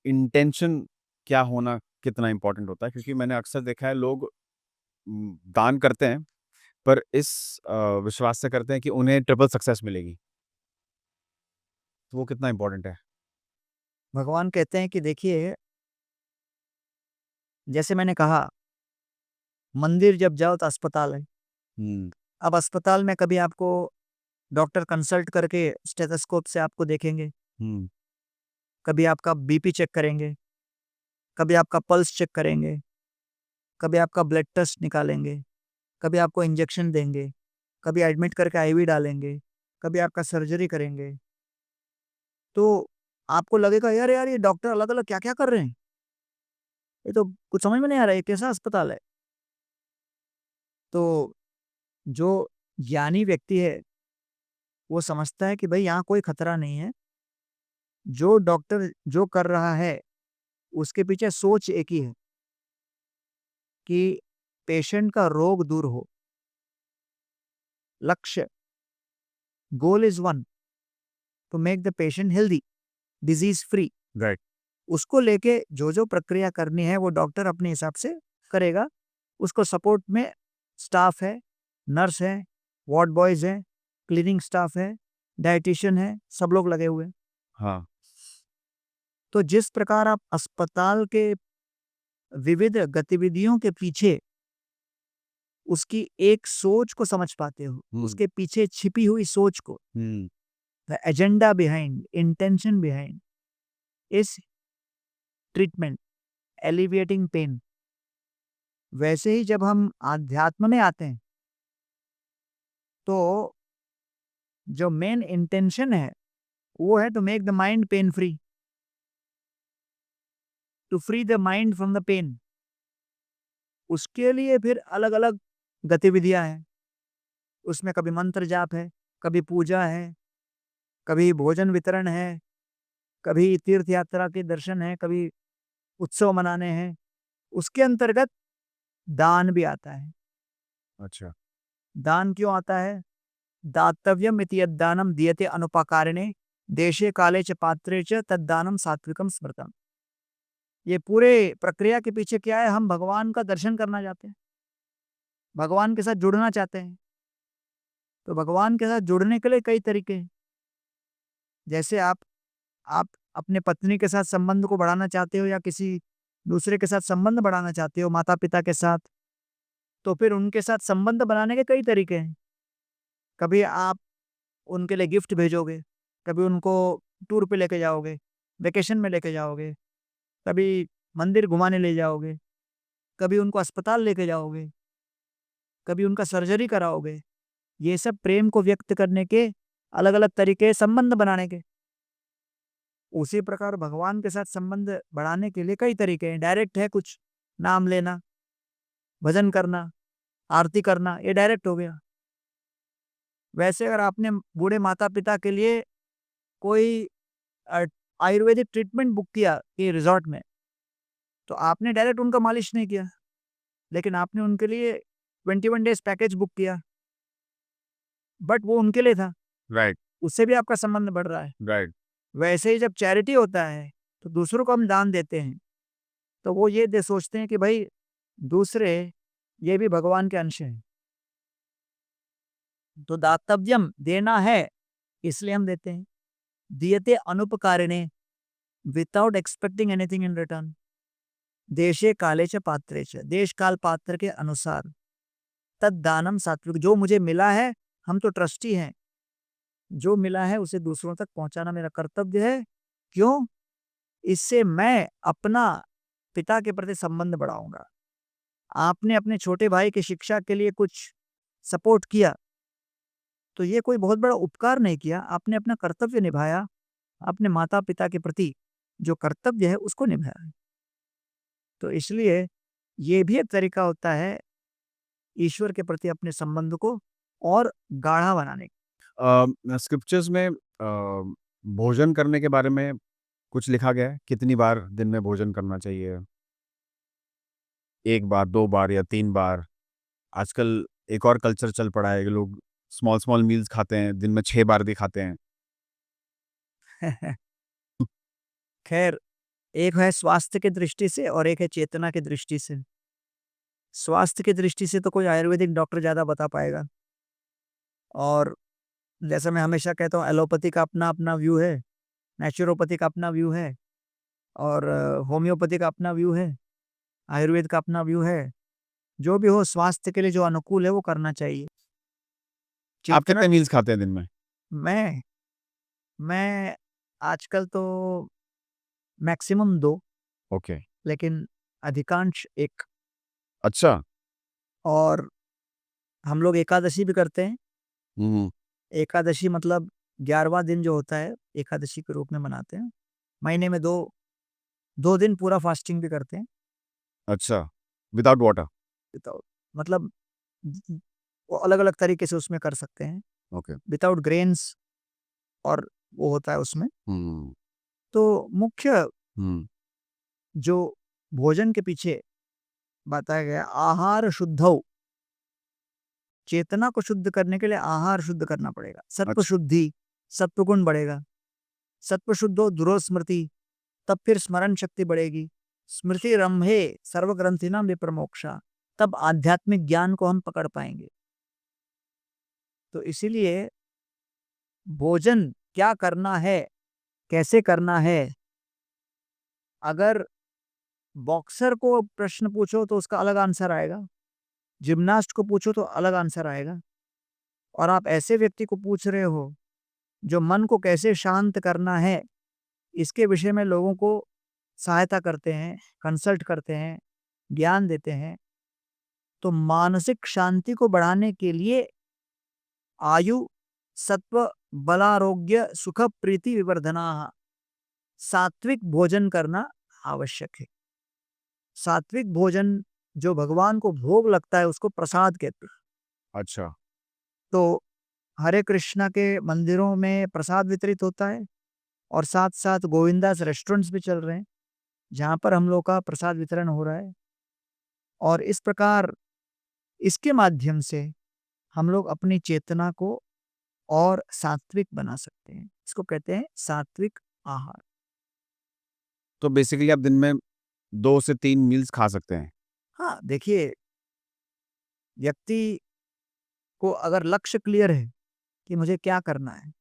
इंटेंशन क्या होना कितना इम्पोर्टेंट होता है? क्योंकि मैंने अक्सर देखा है लोग दान करते हैं पर इस विश्वास से करते हैं कि उन्हें ट्रिपल सक्सेस मिलेगी. तो वो कितना इम्पोर्टेंट है? भगवान कहते हैं कि देखिए, जैसे मैंने कहा, मंदिर जब जाओ तो अस्पताल है. अब अस्पताल में कभी आपको डॉक्टर कंसल्ट करके स्टेथोस्कोप से आपको देखेंगे, कभी आपका बीपी चेक करेंगे, कभी आपका पल्स चेक करेंगे, कभी आपका ब्लड टेस्ट निकालेंगे, कभी आपको इंजेक्शन देंगे, कभी एडमिट करके आईवी डालेंगे, कभी आपका सर्जरी करेंगे. तो आपको लगेगा यार यार ये डॉक्टर अलग अलग क्या क्या कर रहे हैं, ये तो कुछ समझ में नहीं आ रहा है, कैसा अस्पताल है. तो जो ज्ञानी व्यक्ति है वो समझता है कि भाई यहाँ कोई खतरा नहीं है. जो डॉक्टर जो कर रहा है उसके पीछे सोच एक ही है कि पेशेंट का रोग दूर हो। लक्ष्य, goal is one, to make the patient healthy, disease free. Right. उसको लेके जो प्रक्रिया करनी है वो डॉक्टर अपने हिसाब से करेगा। उसको सपोर्ट में स्टाफ है, नर्स है, वार्ड बॉयज है, क्लीनिंग स्टाफ है, डाइटिशियन है, सब लोग लगे हुए हैं। हाँ। तो जिस प्रकार आप अस्पताल के विविध गतिविधियों के पीछे उसकी एक सोच को समझ पाते हो, उसके पीछे छिपी हुई सोच को, the agenda behind, intention behind इस ट्रीटमेंट, एलिविएटिंग पेन, वैसे ही जब हम आध्यात्म में आते हैं तो जो मेन इंटेंशन है वो है to make the mind pain free, to free the mind from the pain. उसके लिए फिर अलग अलग गतिविधियां हैं। उसमें कभी मंत्र जाप है, कभी पूजा है, कभी भोजन वितरण है, कभी तीर्थ यात्रा के दर्शन है, कभी उत्सव मनाने हैं। उसके अंतर्गत दान भी आता है। अच्छा। दान क्यों आता है? दातव्यम इति यद्दानम दीयते अनुपकारिणे देशे काले च पात्रे च तद्दानम सात्विकम स्मृतम। ये पूरे प्रक्रिया के पीछे क्या है? हम भगवान का दर्शन करना चाहते हैं, भगवान के साथ जुड़ना चाहते हैं। तो भगवान के साथ जुड़ने के लिए कई तरीके हैं। जैसे आप अपने पत्नी के साथ संबंध को बढ़ाना चाहते हो या किसी दूसरे के साथ संबंध बढ़ाना चाहते हो, माता पिता के साथ, तो फिर उनके साथ संबंध बनाने के कई तरीके हैं। कभी आप उनके लिए गिफ्ट भेजोगे, कभी उनको टूर पे लेके जाओगे, वेकेशन में लेके जाओगे, कभी मंदिर घुमाने ले जाओगे, कभी उनको अस्पताल लेके जाओगे, कभी उनका सर्जरी कराओगे। ये सब प्रेम को व्यक्त करने के अलग अलग तरीके, संबंध बनाने के। उसी प्रकार भगवान के साथ संबंध बढ़ाने के लिए कई तरीके हैं। डायरेक्ट है कुछ, नाम लेना, भजन करना, आरती करना, ये डायरेक्ट हो गया। वैसे अगर आपने बूढ़े माता पिता के लिए कोई अ, आयुर्वेदिक ट्रीटमेंट बुक किया कि रिजॉर्ट में, तो आपने डायरेक्ट उनका मालिश नहीं किया, लेकिन आपने उनके लिए 21 डेज पैकेज बुक किया, बट वो उनके लिए था, राइट। उससे भी आपका संबंध बढ़ रहा है। राइट। वैसे ही जब चैरिटी होता है तो दूसरों को हम दान देते हैं, तो वो ये दे सोचते हैं कि भाई दूसरे ये भी भगवान के अंश हैं, तो दातव्यम देना है, इसलिए हम देते हैं। दियते अनुपकारिणे without expecting anything in return देशे काले च पात्रे च, देश काल पात्र के अनुसार, तद दानम सात्विक, जो मुझे मिला है, हम तो ट्रस्टी हैं, जो मिला है उसे दूसरों तक पहुंचाना मेरा कर्तव्य है। क्यों? इससे मैं अपना पिता के प्रति संबंध बढ़ाऊंगा। आपने अपने छोटे भाई की शिक्षा के लिए कुछ सपोर्ट किया, तो ये कोई बहुत बड़ा उपकार नहीं किया, आपने अपना कर्तव्य निभाया, अपने माता पिता के प्रति जो कर्तव्य है उसको निभाया। तो इसलिए ये भी एक तरीका होता है ईश्वर के प्रति अपने संबंध को और गाढ़ा बनाने का। स्क्रिप्चर्स में भोजन करने के बारे में कुछ लिखा गया है? कितनी बार दिन में भोजन करना चाहिए? 1 बार, 2 बार या 3 बार? आजकल एक और कल्चर चल पड़ा है कि लोग स्मॉल मील्स खाते हैं, दिन में 6 बार भी खाते हैं। खैर, एक है स्वास्थ्य की दृष्टि से और एक है चेतना की दृष्टि से। स्वास्थ्य की दृष्टि से तो कोई आयुर्वेदिक डॉक्टर ज़्यादा बता पाएगा, और जैसा मैं हमेशा कहता हूँ, एलोपैथी का अपना-अपना व्यू है, नेचुरोपैथी का अपना व्यू है, और होम्योपैथी का अपना व्यू है, आयुर्वेद का अपना व्यू है। जो भी हो, स्वास्थ्य के लिए जो अनुकूल है वो करना चाहिए। आप चेतना कितने मील्स खाते हैं दिन में? मैं मैं आजकल तो मैक्सिमम 2, ओके। लेकिन अधिकांश 1। अच्छा। और हम लोग एकादशी भी करते हैं। हुँ। एकादशी मतलब 11वां दिन जो होता है, एकादशी के रूप में मनाते हैं। महीने में 2 दिन पूरा फास्टिंग भी करते हैं। अच्छा, विदाउट वाटर? विदाउट मतलब वो अलग-अलग तरीके से उसमें कर सकते हैं। ओके। विदाउट ग्रेन्स, और वो होता है उसमें। हुँ। तो मुख्य हुँ। जो भोजन के पीछे बताया गया, आहार शुद्धौ, चेतना को शुद्ध करने के लिए आहार शुद्ध करना पड़ेगा। सत्व अच्छा। शुद्धि, सत्वगुण बढ़ेगा। सत्व शुद्ध हो दुरोस्मृति, तब फिर स्मरण शक्ति बढ़ेगी। स्मृति रंभे सर्वग्रंथिनाम विप्रमोक्षा, तब आध्यात्मिक ज्ञान को हम पकड़ पाएंगे। तो इसीलिए भोजन क्या करना है, कैसे करना है, अगर बॉक्सर को प्रश्न पूछो तो उसका अलग आंसर आएगा, जिम्नास्ट को पूछो तो अलग आंसर आएगा, और आप ऐसे व्यक्ति को पूछ रहे हो जो मन को कैसे शांत करना है, इसके विषय में लोगों को सहायता करते हैं, कंसल्ट करते हैं, ज्ञान देते हैं। तो मानसिक शांति को बढ़ाने के लिए आयु, सत्व, बलारोग्य, सुख, प्रीति विवर्धना, सात्विक भोजन करना आवश्यक है। सात्विक भोजन जो भगवान को भोग लगता है उसको प्रसाद कहते हैं। अच्छा। तो हरे कृष्णा के मंदिरों में प्रसाद वितरित होता है, और साथ साथ गोविंदास रेस्टोरेंट्स भी चल रहे हैं जहाँ पर हम लोग का प्रसाद वितरण हो रहा है। और इस प्रकार इसके माध्यम से हम लोग अपनी चेतना को और सात्विक बना सकते हैं। इसको कहते हैं सात्विक आहार। तो बेसिकली आप दिन में 2 से 3 मील्स खा सकते हैं। हाँ, देखिए, व्यक्ति को अगर लक्ष्य क्लियर है कि मुझे क्या करना है,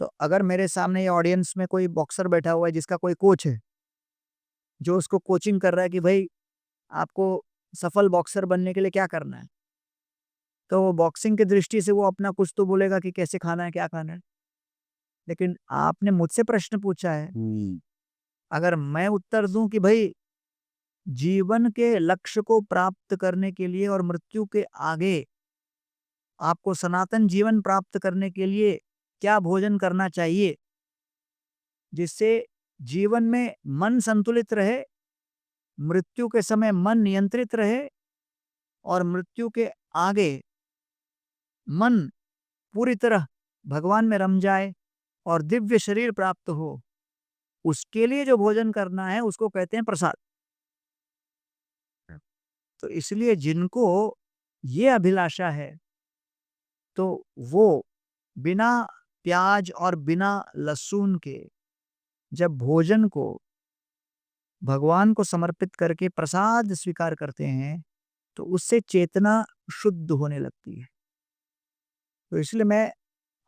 तो अगर मेरे सामने ये ऑडियंस में कोई बॉक्सर बैठा हुआ है जिसका कोई कोच है, जो उसको कोचिंग कर रहा है कि भाई आपको सफल बॉक्सर बनने के लिए क्या करना है, तो वो बॉक्सिंग की दृष्टि से वो अपना कुछ तो बोलेगा कि कैसे खाना है, क्या खाना है। लेकिन आपने मुझसे प्रश्न पूछा है, हुँ। अगर मैं उत्तर दूं कि भाई जीवन के लक्ष्य को प्राप्त करने के लिए और मृत्यु के आगे आपको सनातन जीवन प्राप्त करने के लिए क्या भोजन करना चाहिए जिससे जीवन में मन संतुलित रहे, मृत्यु के समय मन नियंत्रित रहे, और मृत्यु के आगे मन पूरी तरह भगवान में रम जाए और दिव्य शरीर प्राप्त हो, उसके लिए जो भोजन करना है उसको कहते हैं प्रसाद। तो इसलिए जिनको ये अभिलाषा है, तो वो बिना प्याज और बिना लहसुन के जब भोजन को भगवान को समर्पित करके प्रसाद स्वीकार करते हैं, तो उससे चेतना शुद्ध होने लगती है। तो इसलिए मैं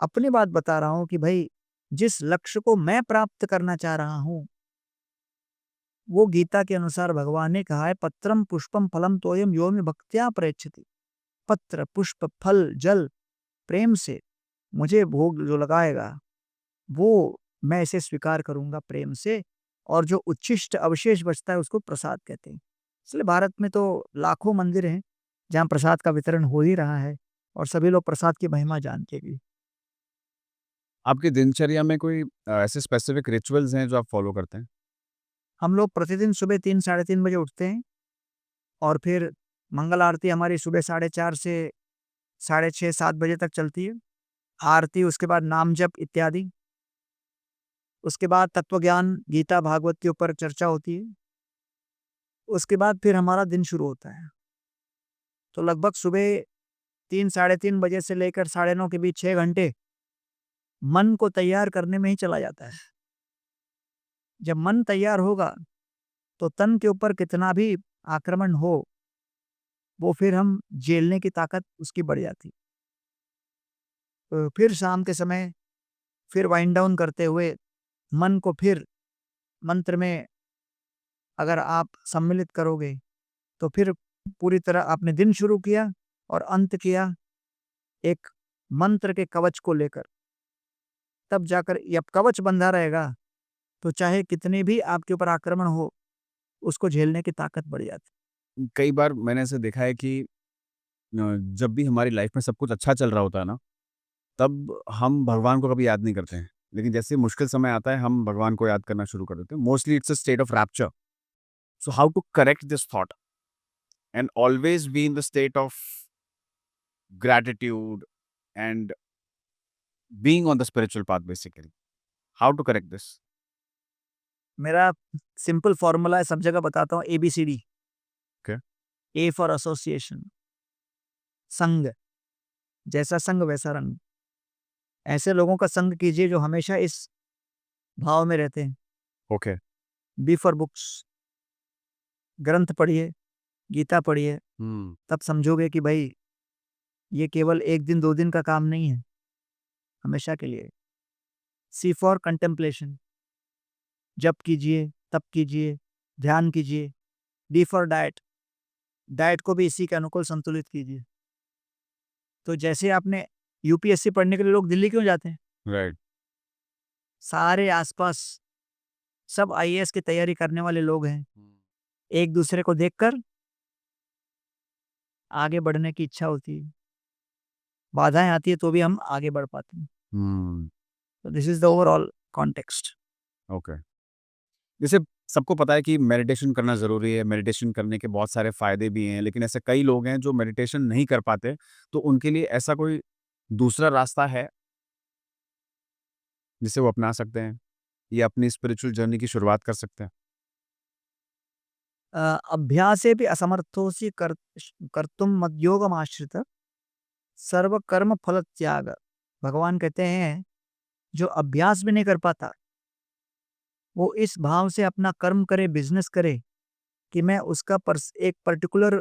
अपनी बात बता रहा हूं कि भाई जिस लक्ष्य को मैं प्राप्त करना चाह रहा हूं, वो गीता के अनुसार भगवान ने कहा है, पत्रम पुष्पम फलम तोयम यो में भक्त्या प्रयच्छति। पत्र, पुष्प, फल, जल, प्रेम से मुझे भोग जो लगाएगा, वो मैं इसे स्वीकार करूंगा प्रेम से, और जो उच्छिष्ट अवशेष बचता है उसको प्रसाद कहते हैं। इसलिए भारत में तो लाखों मंदिर हैं जहाँ प्रसाद का वितरण हो ही रहा है, और सभी लोग प्रसाद की महिमा जानते भी। आपकी दिनचर्या में कोई ऐसे स्पेसिफिक रिचुअल्स हैं जो आप फ़ॉलो करते हैं? हम लोग प्रतिदिन सुबह 3 साढ़े 3 बजे उठते हैं, और फिर मंगल आरती हमारी सुबह 4:30 से साढ़े 6 7 बजे तक चलती है। आरती, उसके बाद नाम जप इत्यादि। उसके बाद तत्व ज्ञान, गीता भागवत के ऊपर चर्चा होती है। उसके बाद फिर हमारा दिन शुरू होता है। तो लगभग सुबह 3 साढ़े 3 बजे से लेकर साढ़े 9 के बीच 6 घंटे मन को तैयार करने में ही चला जाता है। जब मन तैयार होगा तो तन के ऊपर कितना भी आक्रमण हो, वो फिर हम झेलने की ताकत उसकी बढ़ जाती। तो फिर शाम के समय फिर वाइंड डाउन करते हुए मन को फिर मंत्र में अगर आप सम्मिलित करोगे, तो फिर पूरी तरह आपने दिन शुरू किया और अंत किया एक मंत्र के कवच को लेकर। तब जाकर ये कवच बंधा रहेगा, तो चाहे कितने भी आपके ऊपर आक्रमण हो, उसको झेलने की ताकत बढ़ जाती। कई बार मैंने ऐसे देखा है कि जब भी हमारी लाइफ में सब कुछ अच्छा चल रहा होता है ना, तब हम भगवान को कभी याद नहीं करते हैं। लेकिन जैसे ही मुश्किल समय आता है, हम भगवान को याद करना शुरू कर देते हैं। Mostly it's a state of rapture. So how to correct this thought and always be in the state of gratitude and being on the spiritual path basically? How to correct this? मेरा simple formula है, सब जगह बताता हूँ, ABCD। Okay. A for association, संग, जैसा संग वैसा रंग। ऐसे लोगों का संग कीजिए जो हमेशा इस भाव में रहते हैं। Okay. B फॉर बुक्स, ग्रंथ पढ़िए, गीता पढ़िए, Hmm. तब समझोगे कि भाई ये केवल 1 दिन 2 दिन का काम नहीं है, हमेशा के लिए। C फॉर कंटेम्पलेशन, जप कीजिए, तप कीजिए, ध्यान कीजिए। D फॉर डाइट, डाइट को भी इसी के अनुकूल संतुलित कीजिए। तो जैसे आपने यूपीएससी पढ़ने के लिए लोग दिल्ली क्यों जाते हैं? Right. सारे आसपास सब आईएएस की तैयारी करने वाले लोग हैं। एक दूसरे को देखकर आगे बढ़ने की इच्छा होती है। बाधाएं आती है तो भी हम आगे बढ़ पाते हैं। Hmm. तो this is the overall context. Okay. जैसे सबको पता है कि मेडिटेशन करना ज़रूरी है, मेडिटेशन करने के बहुत सारे फ़ायदे भी हैं, लेकिन ऐसे कई लोग हैं जो मेडिटेशन नहीं कर पाते, तो उनके लिए ऐसा कोई दूसरा रास्ता है, जिसे वो अपना सकते हैं या अपनी स्पिरिचुअल जर्नी की शुरुआत कर सकते हैं? अभ्यासेपि असमर्थोऽसि कर्तुं मद्योगमाश्रितः सर्वकर्म फल त्याग। भगवान कहते हैं जो अभ्यास भी नहीं कर पाता, वो इस भाव से अपना कर्म करे, बिजनेस करे कि मैं उसका एक पर्टिकुलर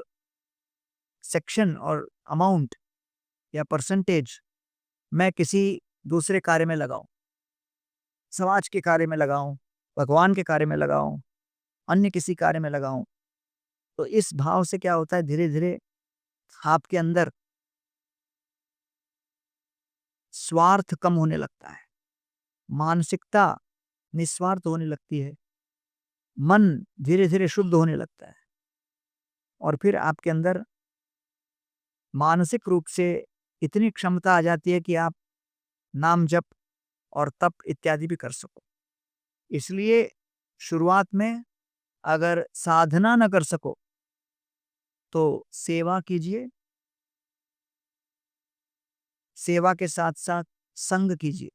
सेक्शन और अमाउंट या परसेंटेज मैं किसी दूसरे कार्य में लगाऊं, समाज के कार्य में लगाऊं, भगवान के कार्य में लगाऊं, अन्य किसी कार्य में लगाऊं। तो इस भाव से क्या होता है, धीरे धीरे आपके अंदर स्वार्थ कम होने लगता है, मानसिकता निस्वार्थ होने लगती है, मन धीरे धीरे शुद्ध होने लगता है और फिर आपके अंदर मानसिक रूप से इतनी क्षमता आ जाती है कि आप नाम जप और तप इत्यादि भी कर सको। इसलिए शुरुआत में अगर साधना न कर सको तो सेवा कीजिए, सेवा के साथ साथ संग कीजिए।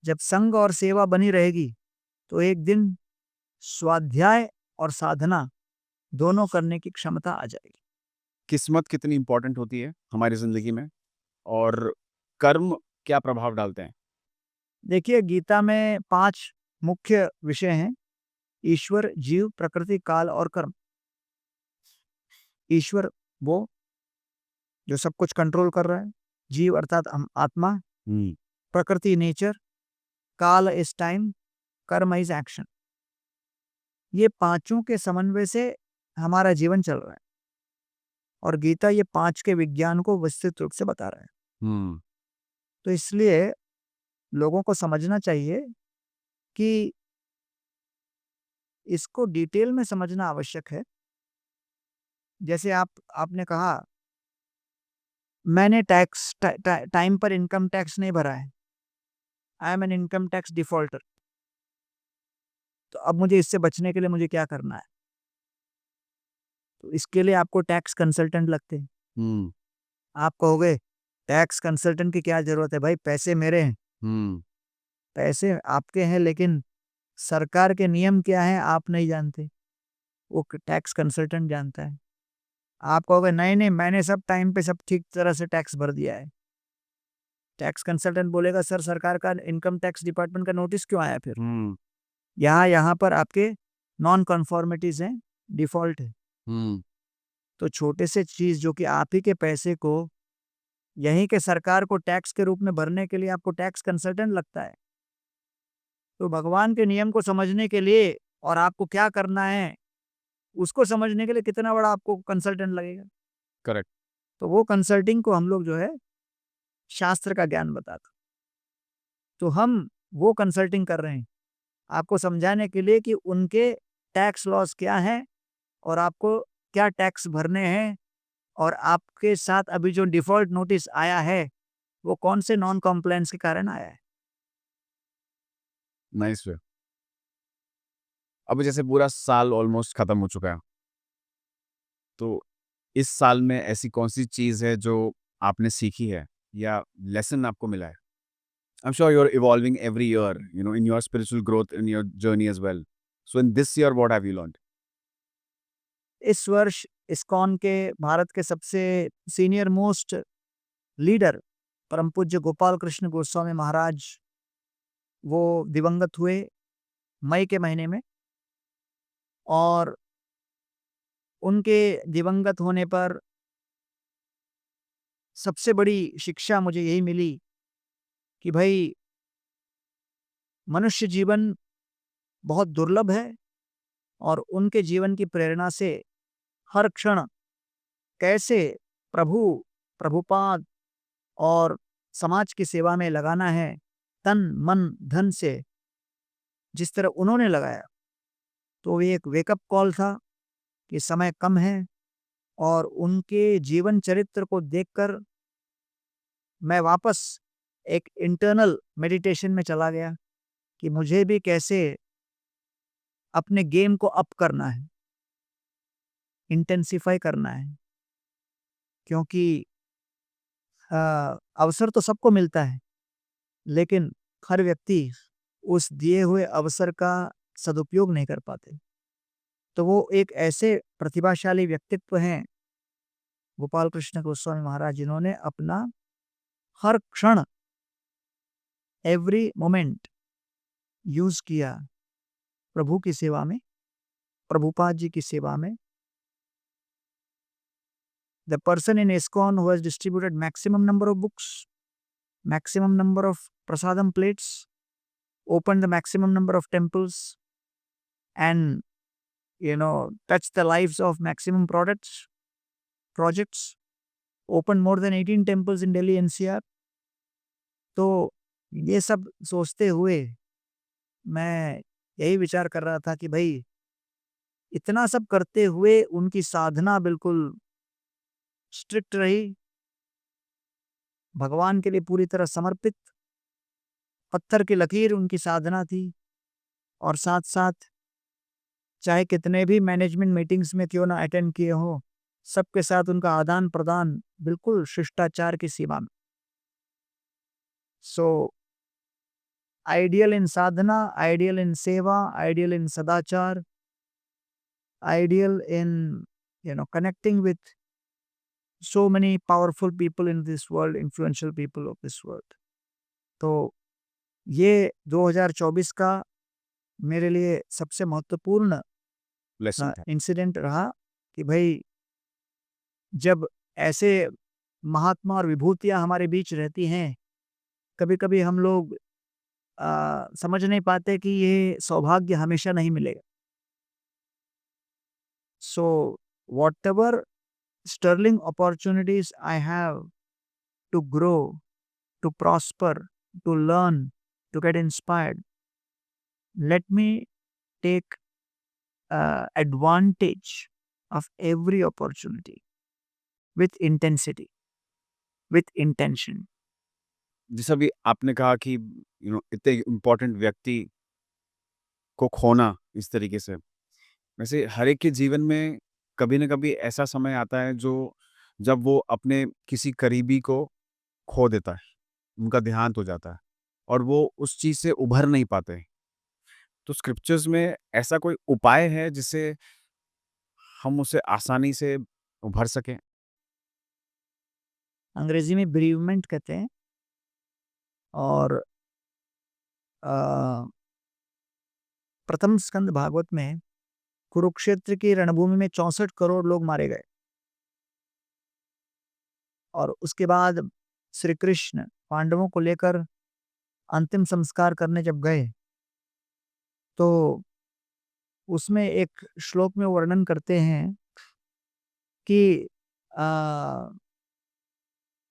जब संग और सेवा बनी रहेगी तो एक दिन स्वाध्याय और साधना दोनों करने की क्षमता आ जाएगी। किस्मत कितनी इम्पोर्टेंट होती है हमारी ज़िंदगी में और कर्म क्या प्रभाव डालते हैं? देखिए, गीता में 5 मुख्य विषय हैं: ईश्वर, जीव, प्रकृति, काल और कर्म। ईश्वर वो जो सब कुछ कंट्रोल कर रहा है, जीव अर्थात हम आत्मा, हुँ, प्रकृति नेचर, काल इज टाइम, कर्म इज एक्शन। ये पांचों के समन्वय से हमारा जीवन चल रहा है और गीता ये 5 के विज्ञान को विस्तृत रूप से बता रहा है। हुँ, तो इसलिए लोगों को समझना चाहिए कि इसको डिटेल में समझना आवश्यक है। जैसे आपने कहा मैंने टाइम पर इनकम टैक्स नहीं भरा है, I M an income tax defaulter. तो अब मुझे इससे बचने के लिए मुझे क्या करना है? तो इसके लिए आपको टैक्स कंसल्टेंट लगते हैं। हुँ, आप कहोगे टैक्स कंसल्टेंट की क्या जरूरत है? भाई पैसे मेरे हैं, हुँ, पैसे आपके हैं, लेकिन सरकार के नियम क्या है आप नहीं जानते, वो टैक्स कंसल्टेंट जानता है। आप कहोगे नहीं नहीं मैंने सब टाइम पे सब ठीक तरह से टैक्स भर दिया है। टैक्स कंसल्टेंट बोलेगा सर सरकार का इनकम टैक्स डिपार्टमेंट का नोटिस क्यों आया फिर? हुँ, यहाँ पर आपके नॉन कन्फॉर्मिटीज हैं, डिफॉल्ट है। हुँ, तो छोटे से चीज जो कि आप ही के पैसे को यहीं के सरकार को टैक्स के रूप में भरने के लिए आपको टैक्स कंसल्टेंट लगता है। तो भगवान के नियम को समझने के लिए और आपको क्या करना है उसको समझने के लिए कितना बड़ा आपको कंसल्टेंट लगेगा। करेक्ट। तो वो कंसल्टिंग को हम लोग जो है शास्त्र का ज्ञान बताते। तो हम वो कंसल्टिंग कर रहे हैं आपको समझाने के लिए कि उनके टैक्स लॉस क्या है और आपको क्या टैक्स भरने हैं और आपके साथ अभी जो डिफॉल्ट नोटिस आया है वो कौन से नॉन कॉम्प्लायंस के कारण आया है। Nice way. अब जैसे पूरा साल ऑलमोस्ट खत्म हो चुका है, तो इस साल में ऐसी कौन-सी चीज़ है जो आपने सीखी है या लेसन आपको मिला है? I am sure you are evolving every year, you know, in your spiritual growth, in your journey as well. So in this year, what have you learned? इस वर्ष इस्कॉन के भारत के सबसे सीनियर मोस्ट लीडर परम पूज्य गोपाल कृष्ण गोस्वामी महाराज वो दिवंगत हुए मई के महीने में, और उनके दिवंगत होने पर सबसे बड़ी शिक्षा मुझे यही मिली कि भाई मनुष्य जीवन बहुत दुर्लभ है, और उनके जीवन की प्रेरणा से हर क्षण कैसे प्रभु, प्रभुपाद और समाज की सेवा में लगाना है तन मन धन से, जिस तरह उन्होंने लगाया, तो ये एक वेकअप कॉल था कि समय कम है। और उनके जीवन चरित्र को देखकर मैं वापस एक इंटरनल मेडिटेशन में चला गया कि मुझे भी कैसे अपने गेम को अप करना है, इंटेंसिफाई करना है, क्योंकि अवसर तो सबको मिलता है, लेकिन हर व्यक्ति उस दिए हुए अवसर का सदुपयोग नहीं कर पाते। तो वो एक ऐसे प्रतिभाशाली व्यक्तित्व हैं गोपाल कृष्ण गोस्वामी महाराज, जिन्होंने अपना हर क्षण, एवरी मोमेंट यूज किया प्रभु की सेवा में, प्रभुपाद जी की सेवा में। The person in ISKCON who has distributed maximum number of books, maximum number of prasadam plates, opened the maximum number of temples, and touched the lives of maximum projects, opened more than 18 temples in Delhi NCR. तो ये सब सोचते हुए मैं यही विचार कर रहा था कि भाई इतना सब करते हुए उनकी साधना बिल्कुल स्ट्रिक्ट रही, भगवान के लिए पूरी तरह समर्पित, पत्थर की लकीर उनकी साधना थी। और साथ साथ चाहे कितने भी मैनेजमेंट मीटिंग्स में क्यों ना अटेंड किए हो, सबके साथ उनका आदान प्रदान बिल्कुल शिष्टाचार की सीमा में। सो आइडियल इन साधना, आइडियल इन सेवा, आइडियल इन सदाचार, ideal in connecting with so many powerful people in this world, influential people of this world. तो ये 2024 का मेरे लिए सबसे महत्वपूर्ण Lesson था। इंसिडेंट रहा कि भाई जब ऐसे महात्मा और विभूतियां हमारे बीच रहती हैं, कभी कभी हम लोग समझ नहीं पाते कि ये सौभाग्य हमेशा नहीं मिलेगा। So what ever sterling opportunities I have to grow, to prosper, to learn, to get inspired, let me take advantage of every opportunity with intensity, with intention. जैसा भी आपने कहा कि इतने इम्पोर्टेंट व्यक्ति को खोना इस तरीके से, वैसे हर एक के जीवन में कभी ना कभी ऐसा समय आता है जो जब वो अपने किसी करीबी को खो देता है, उनका देहांत हो जाता है और वो उस चीज़ से उभर नहीं पाते। तो स्क्रिप्चर्स में ऐसा कोई उपाय है जिससे हम उससे आसानी से उभर सकें? अंग्रेजी में bereavement कहते हैं। और प्रथम स्कंद भागवत में कुरुक्षेत्र की रणभूमि में 64 करोड़ लोग मारे गए, और उसके बाद श्री कृष्ण पांडवों को लेकर अंतिम संस्कार करने जब गए, तो उसमें एक श्लोक में वर्णन करते हैं कि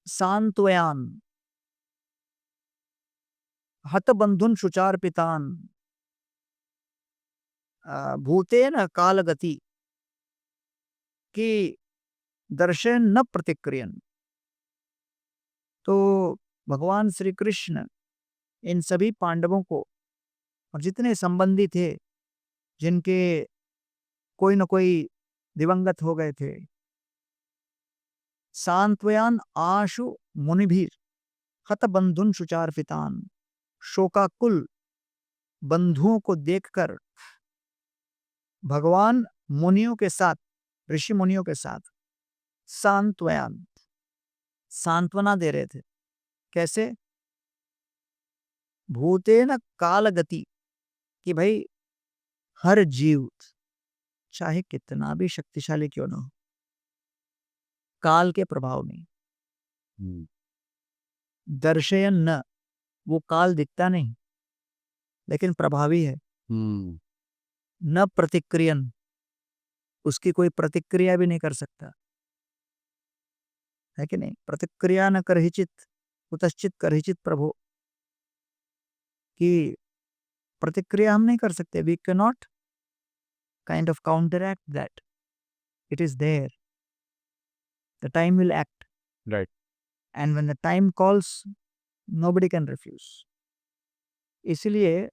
सांत्वयान हतबंधुन शुचार पितान भूतेन कालगति की दर्शन न प्रतिक्रियन। तो भगवान श्री कृष्ण इन सभी पांडवों को, और जितने संबंधी थे जिनके कोई न कोई दिवंगत हो गए थे, सांत्वयान आशु मुनिभीर हतबंधुन शुचार पितान, शोकाकुल बंधुओं को देखकर भगवान मुनियों के साथ, ऋषि मुनियों के साथ सांत्वना दे रहे थे। कैसे? भूतेन कालगति, कि भाई हर जीव चाहे कितना भी शक्तिशाली क्यों ना हो, काल के प्रभाव में हम्म, दर्शयन न, वो काल दिखता नहीं लेकिन प्रभावी है। हम्म, न प्रतिक्रियन, उसकी कोई प्रतिक्रिया भी नहीं कर सकता, है कि नहीं? प्रतिक्रिया न करहिचित कुतश्चित करहिचित प्रभो, कि प्रतिक्रिया हम नहीं कर सकते। We can not kind of counteract that, it is there, the time will act, right, and when the time calls nobody can refuse. इसलिए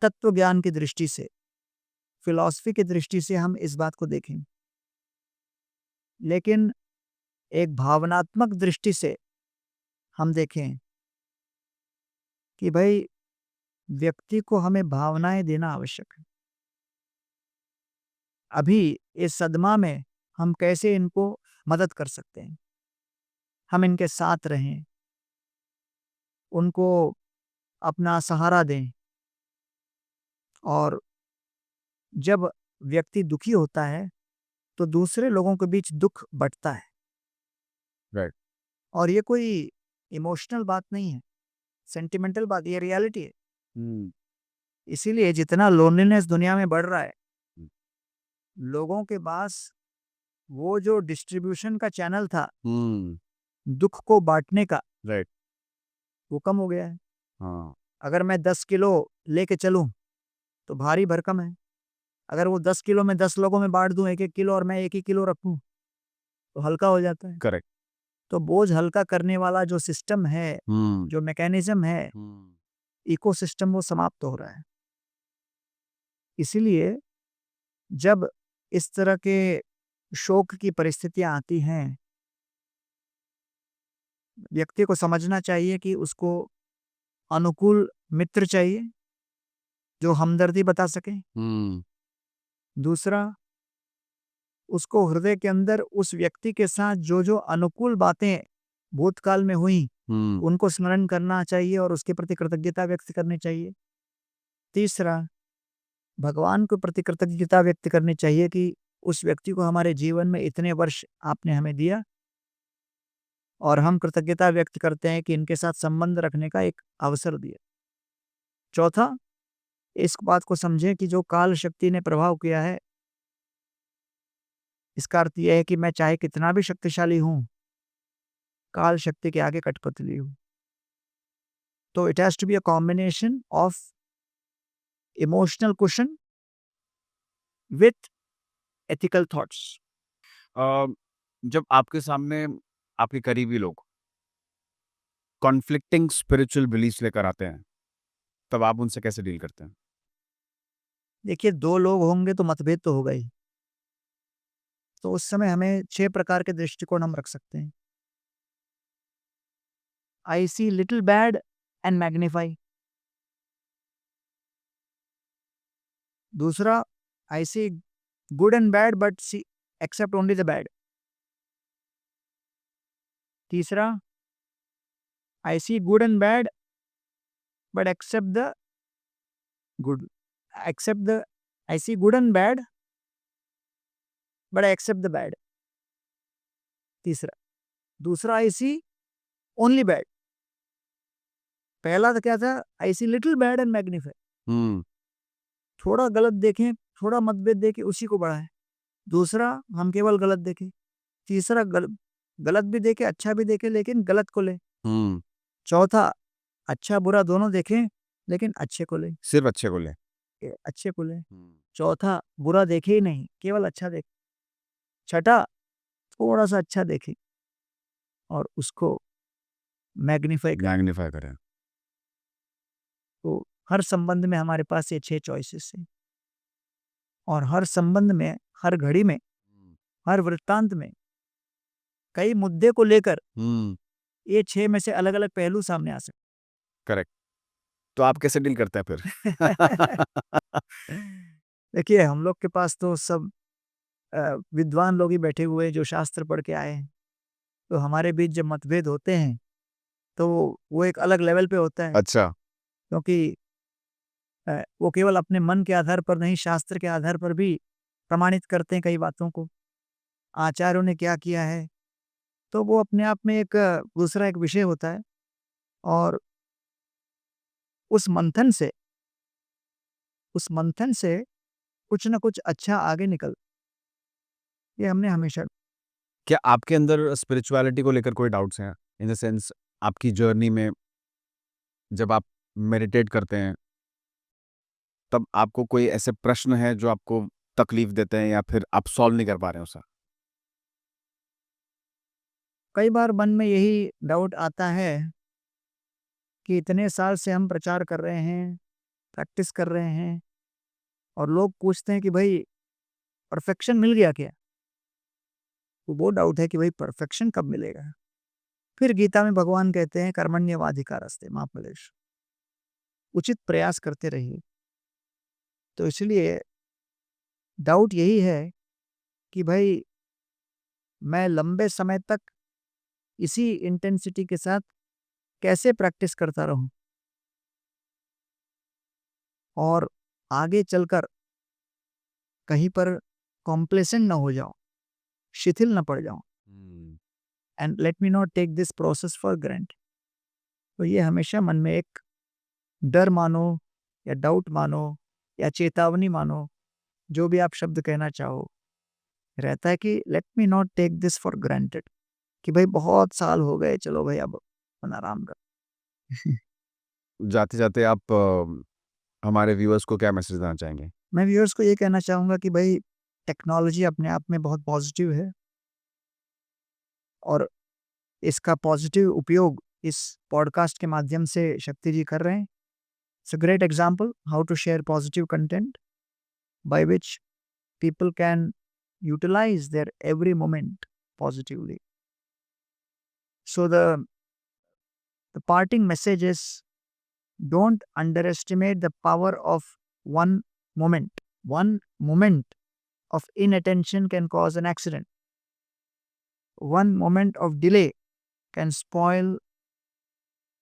तत्व ज्ञान की दृष्टि से, फिलॉसफी की दृष्टि से हम इस बात को देखें, लेकिन एक भावनात्मक दृष्टि से हम देखें कि भाई व्यक्ति को हमें भावनाएं देना आवश्यक है। अभी इस सदमा में हम कैसे इनको मदद कर सकते हैं, हम इनके साथ रहें, उनको अपना सहारा दें। और जब व्यक्ति दुखी होता है तो दूसरे लोगों के बीच दुख बढ़ता है, राइट, और ये कोई इमोशनल बात नहीं है, सेंटिमेंटल बात, ये रियलिटी है। हम्म, इसीलिए जितना लोनलीनेस दुनिया में बढ़ रहा है, हम्म, लोगों के पास वो जो डिस्ट्रीब्यूशन का चैनल था हम्म, दुख को बांटने का, राइट, वो कम हो गया है। हाँ, अगर मैं 10 किलो लेके चलूं तो भारी भरकम है। अगर वो 10 किलो में 10 लोगों में बांट दूं 1-1 किलो, और मैं 1 ही किलो रखूं, तो हल्का हो जाता है। करेक्ट, तो बोझ हल्का करने वाला जो सिस्टम है, हम्म, जो मैकेनिज्म है, हम्म, इकोसिस्टम, वो समाप्त हो रहा है। इसीलिए जब इस तरह के शोक की परिस्थितियां आती हैं, व्यक्ति को समझना चाहिए कि उसको अनुकूल मित्र चाहिए जो हमदर्दी बता सके। हम्म, दूसरा, उसको हृदय के अंदर उस व्यक्ति के साथ जो जो अनुकूल बातें भूतकाल में हुई हम्म, उनको स्मरण करना चाहिए और उसके प्रति कृतज्ञता व्यक्त करनी चाहिए। तीसरा, भगवान के प्रति कृतज्ञता व्यक्त करनी चाहिए कि उस व्यक्ति को हमारे जीवन में इतने वर्ष आपने हमें दिया, और हम कृतज्ञता व्यक्त करते हैं कि इनके साथ संबंध रखने का एक अवसर दिया। चौथा, इस बात को समझें कि जो काल शक्ति ने प्रभाव किया है, इसका अर्थ यह है कि मैं चाहे कितना भी शक्तिशाली हूं, काल शक्ति के आगे कठपुतली हूं। तो it has to be a combination of emotional cushion with ethical thoughts. अ, जब आपके सामने आपके करीबी लोग कॉन्फ्लिक्टिंग स्पिरिचुअल बिलीफ्स लेकर आते हैं, तब आप उनसे कैसे डील करते हैं? देखिए, दो लोग होंगे तो मतभेद तो होगा ही। तो उस समय हमें 6 प्रकार के दृष्टिकोण हम रख सकते हैं। I see little bad and magnify. दूसरा, I see good and bad but see accept only the bad. तीसरा, I see good and bad but accept the good, accept the, I see good and bad but accept the bad. तीसरा, दूसरा, I C only bad. पहला तो क्या था? आई see little bad and magnify. हम्म, थोड़ा गलत देखें, थोड़ा मतभेद देखें, उसी को बढ़ाएं। दूसरा, हम केवल गलत देखें। तीसरा, गलत भी देखें, अच्छा भी देखें, लेकिन गलत को लें। हम्म, चौथा, अच्छा बुरा दोनों देखें, लेकिन अच्छे को लें, सिर्फ अच्छे को ले। अच्छे को लें। हम्म, चौथा, बुरा देखे ही नहीं, केवल अच्छा देखें। छठा, थोड़ा सा अच्छा देखें और उसको मैग्नीफाई करें। मैग्नीफाई करें। तो हर संबंध में हमारे पास ये 6 चॉइसेस हैं, और हर संबंध में, हर घड़ी में, हर वृत्तांत में कई मुद्दे को लेकर हम्म, ये 6 में से अलग अलग पहलू सामने आ सकते करेक्ट। तो आप कैसे डील करते हैं फिर? हैं। देखिए हम लोग के पास तो सब विद्वान लोग ही बैठे हुए हैं जो शास्त्र पढ़ के आए हैं। तो हमारे बीच जब मतभेद होते हैं तो वो एक अलग लेवल पे होता है, अच्छा। क्योंकि वो केवल अपने मन के आधार पर नहीं, शास्त्र के आधार पर भी प्रमाणित करते हैं कई बातों को। आचार्यों ने क्या किया है, तो वो अपने आप में एक दूसरा एक विषय होता है। और उस मंथन से उस मंथन से कुछ न कुछ अच्छा आगे निकल, ये हमने हमेशा। क्या आपके अंदर स्पिरिचुअलिटी को लेकर कोई डाउट्स हैं? इन द सेंस आपकी जर्नी में जब आप मेडिटेट करते हैं, तब आपको कोई ऐसे प्रश्न हैं जो आपको तकलीफ देते हैं या फिर आप सॉल्व नहीं कर पा रहे हैं उसे? कई बार मन में यही डाउट आता है कि इतने साल से हम प्रचार कर रहे हैं, प्रैक्टिस कर रहे हैं और लोग पूछते हैं कि भाई परफेक्शन मिल गया क्या? तो वो डाउट है कि भाई परफेक्शन कब मिलेगा? फिर गीता में भगवान कहते हैं कर्मण्येवाधिकारस्ते मा फलेषु, उचित प्रयास करते रहिए। तो इसलिए डाउट यही है कि भाई मैं लंबे समय तक इसी इंटेंसिटी के साथ कैसे प्रैक्टिस करता रहूं और आगे चलकर कहीं पर कॉम्प्लेसेंट ना हो जाऊं, शिथिल ना पड़ जाऊं, हुँ। And let me not take this process for granted. तो ये हमेशा मन में एक डर मानो या डाउट मानो या चेतावनी मानो, जो भी आप शब्द कहना चाहो, रहता है कि let me not take this for granted, कि भाई बहुत साल हो गए, चलो भाई अब अपन आराम कर। जाते-जाते आप हमारे व्यूअर्स को क्या मैसेज देना चाहेंगे? मैं व्यूअर्स को ये कहना चाहूँगा कि भाई टेक्नोलॉजी अपने आप में बहुत पॉजिटिव है और इसका पॉजिटिव उपयोग इस पॉडकास्ट के माध्यम से शक्ति जी कर रहे हैं। It's a great example how to share positive content by which people can utilize their every moment positively. So the parting message is, don't underestimate the power of one moment. One moment of inattention can cause an accident. One moment of delay can spoil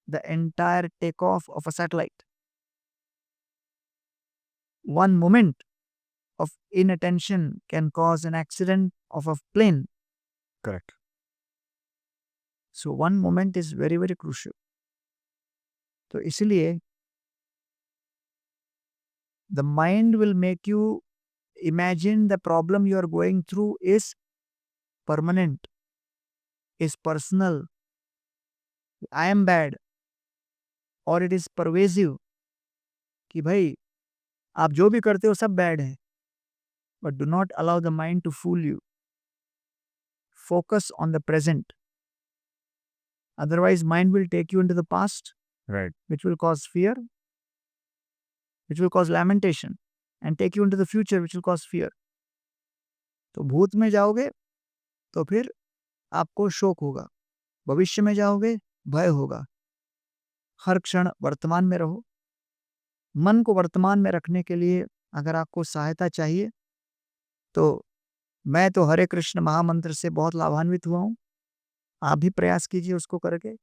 the entire takeoff of a satellite. One moment of inattention can cause an accident of a plane. Correct. So one moment is very very crucial. तो इसलिए the mind will make you imagine the problem you are going through is permanent, is personal, I am bad, और it is pervasive, कि भाई आप जो भी करते हो सब बैड है। But do not allow the mind to fool you, focus on the present, otherwise mind will take you into the past, right. which will cause fear, which will cause lamentation, and take you into the future, which will cause fear. तो भूत में जाओगे तो फिर आपको शोक होगा, भविष्य में जाओगे भय होगा। हर क्षण वर्तमान में रहो। मन को वर्तमान में रखने के लिए अगर आपको सहायता चाहिए तो मैं तो हरे कृष्ण महामंत्र से बहुत लाभान्वित हुआ हूँ। आप भी प्रयास कीजिए उसको करके।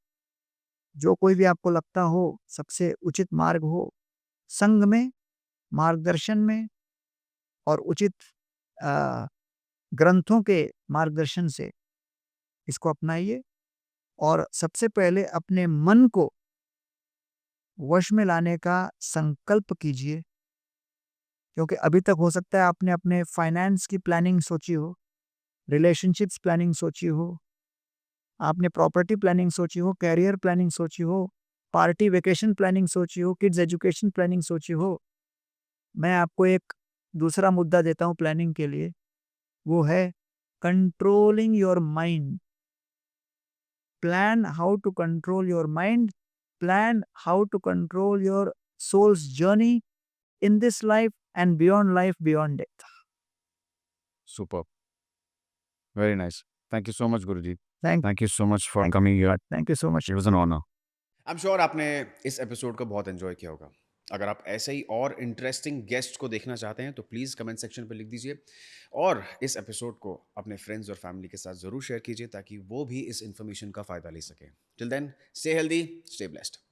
जो कोई भी आपको लगता हो सबसे उचित मार्ग हो, संग में, मार्गदर्शन में और उचित अ, ग्रंथों के मार्गदर्शन से इसको अपनाइए और सबसे पहले अपने मन को वश में लाने का संकल्प कीजिए। क्योंकि अभी तक हो सकता है आपने अपने फाइनेंस की प्लानिंग सोची हो, रिलेशनशिप्स प्लानिंग सोची हो, आपने प्रॉपर्टी प्लानिंग सोची हो, करियर प्लानिंग सोची हो, पार्टी वेकेशन प्लानिंग सोची हो, किड्स एजुकेशन प्लानिंग सोची हो। मैं आपको एक दूसरा मुद्दा देता हूँ प्लानिंग के लिए, वो है controlling your mind. Plan how to control your mind, plan how to control your soul's journey in this life and beyond life, beyond death. Superb! Very nice. Thank you so much Guruji. Thank, thank you so much for coming here. thank you so much. It was an honour. I am sure आपने इस episode को बहुत enjoy किया होगा। अगर आप ऐसे ही और इंटरेस्टिंग गेस्ट को देखना चाहते हैं तो प्लीज़ कमेंट सेक्शन पे लिख दीजिए और इस एपिसोड को अपने फ्रेंड्स और फैमिली के साथ ज़रूर शेयर कीजिए ताकि वो भी इस इन्फॉर्मेशन का फ़ायदा ले सकें। Till then, stay healthy, stay blessed.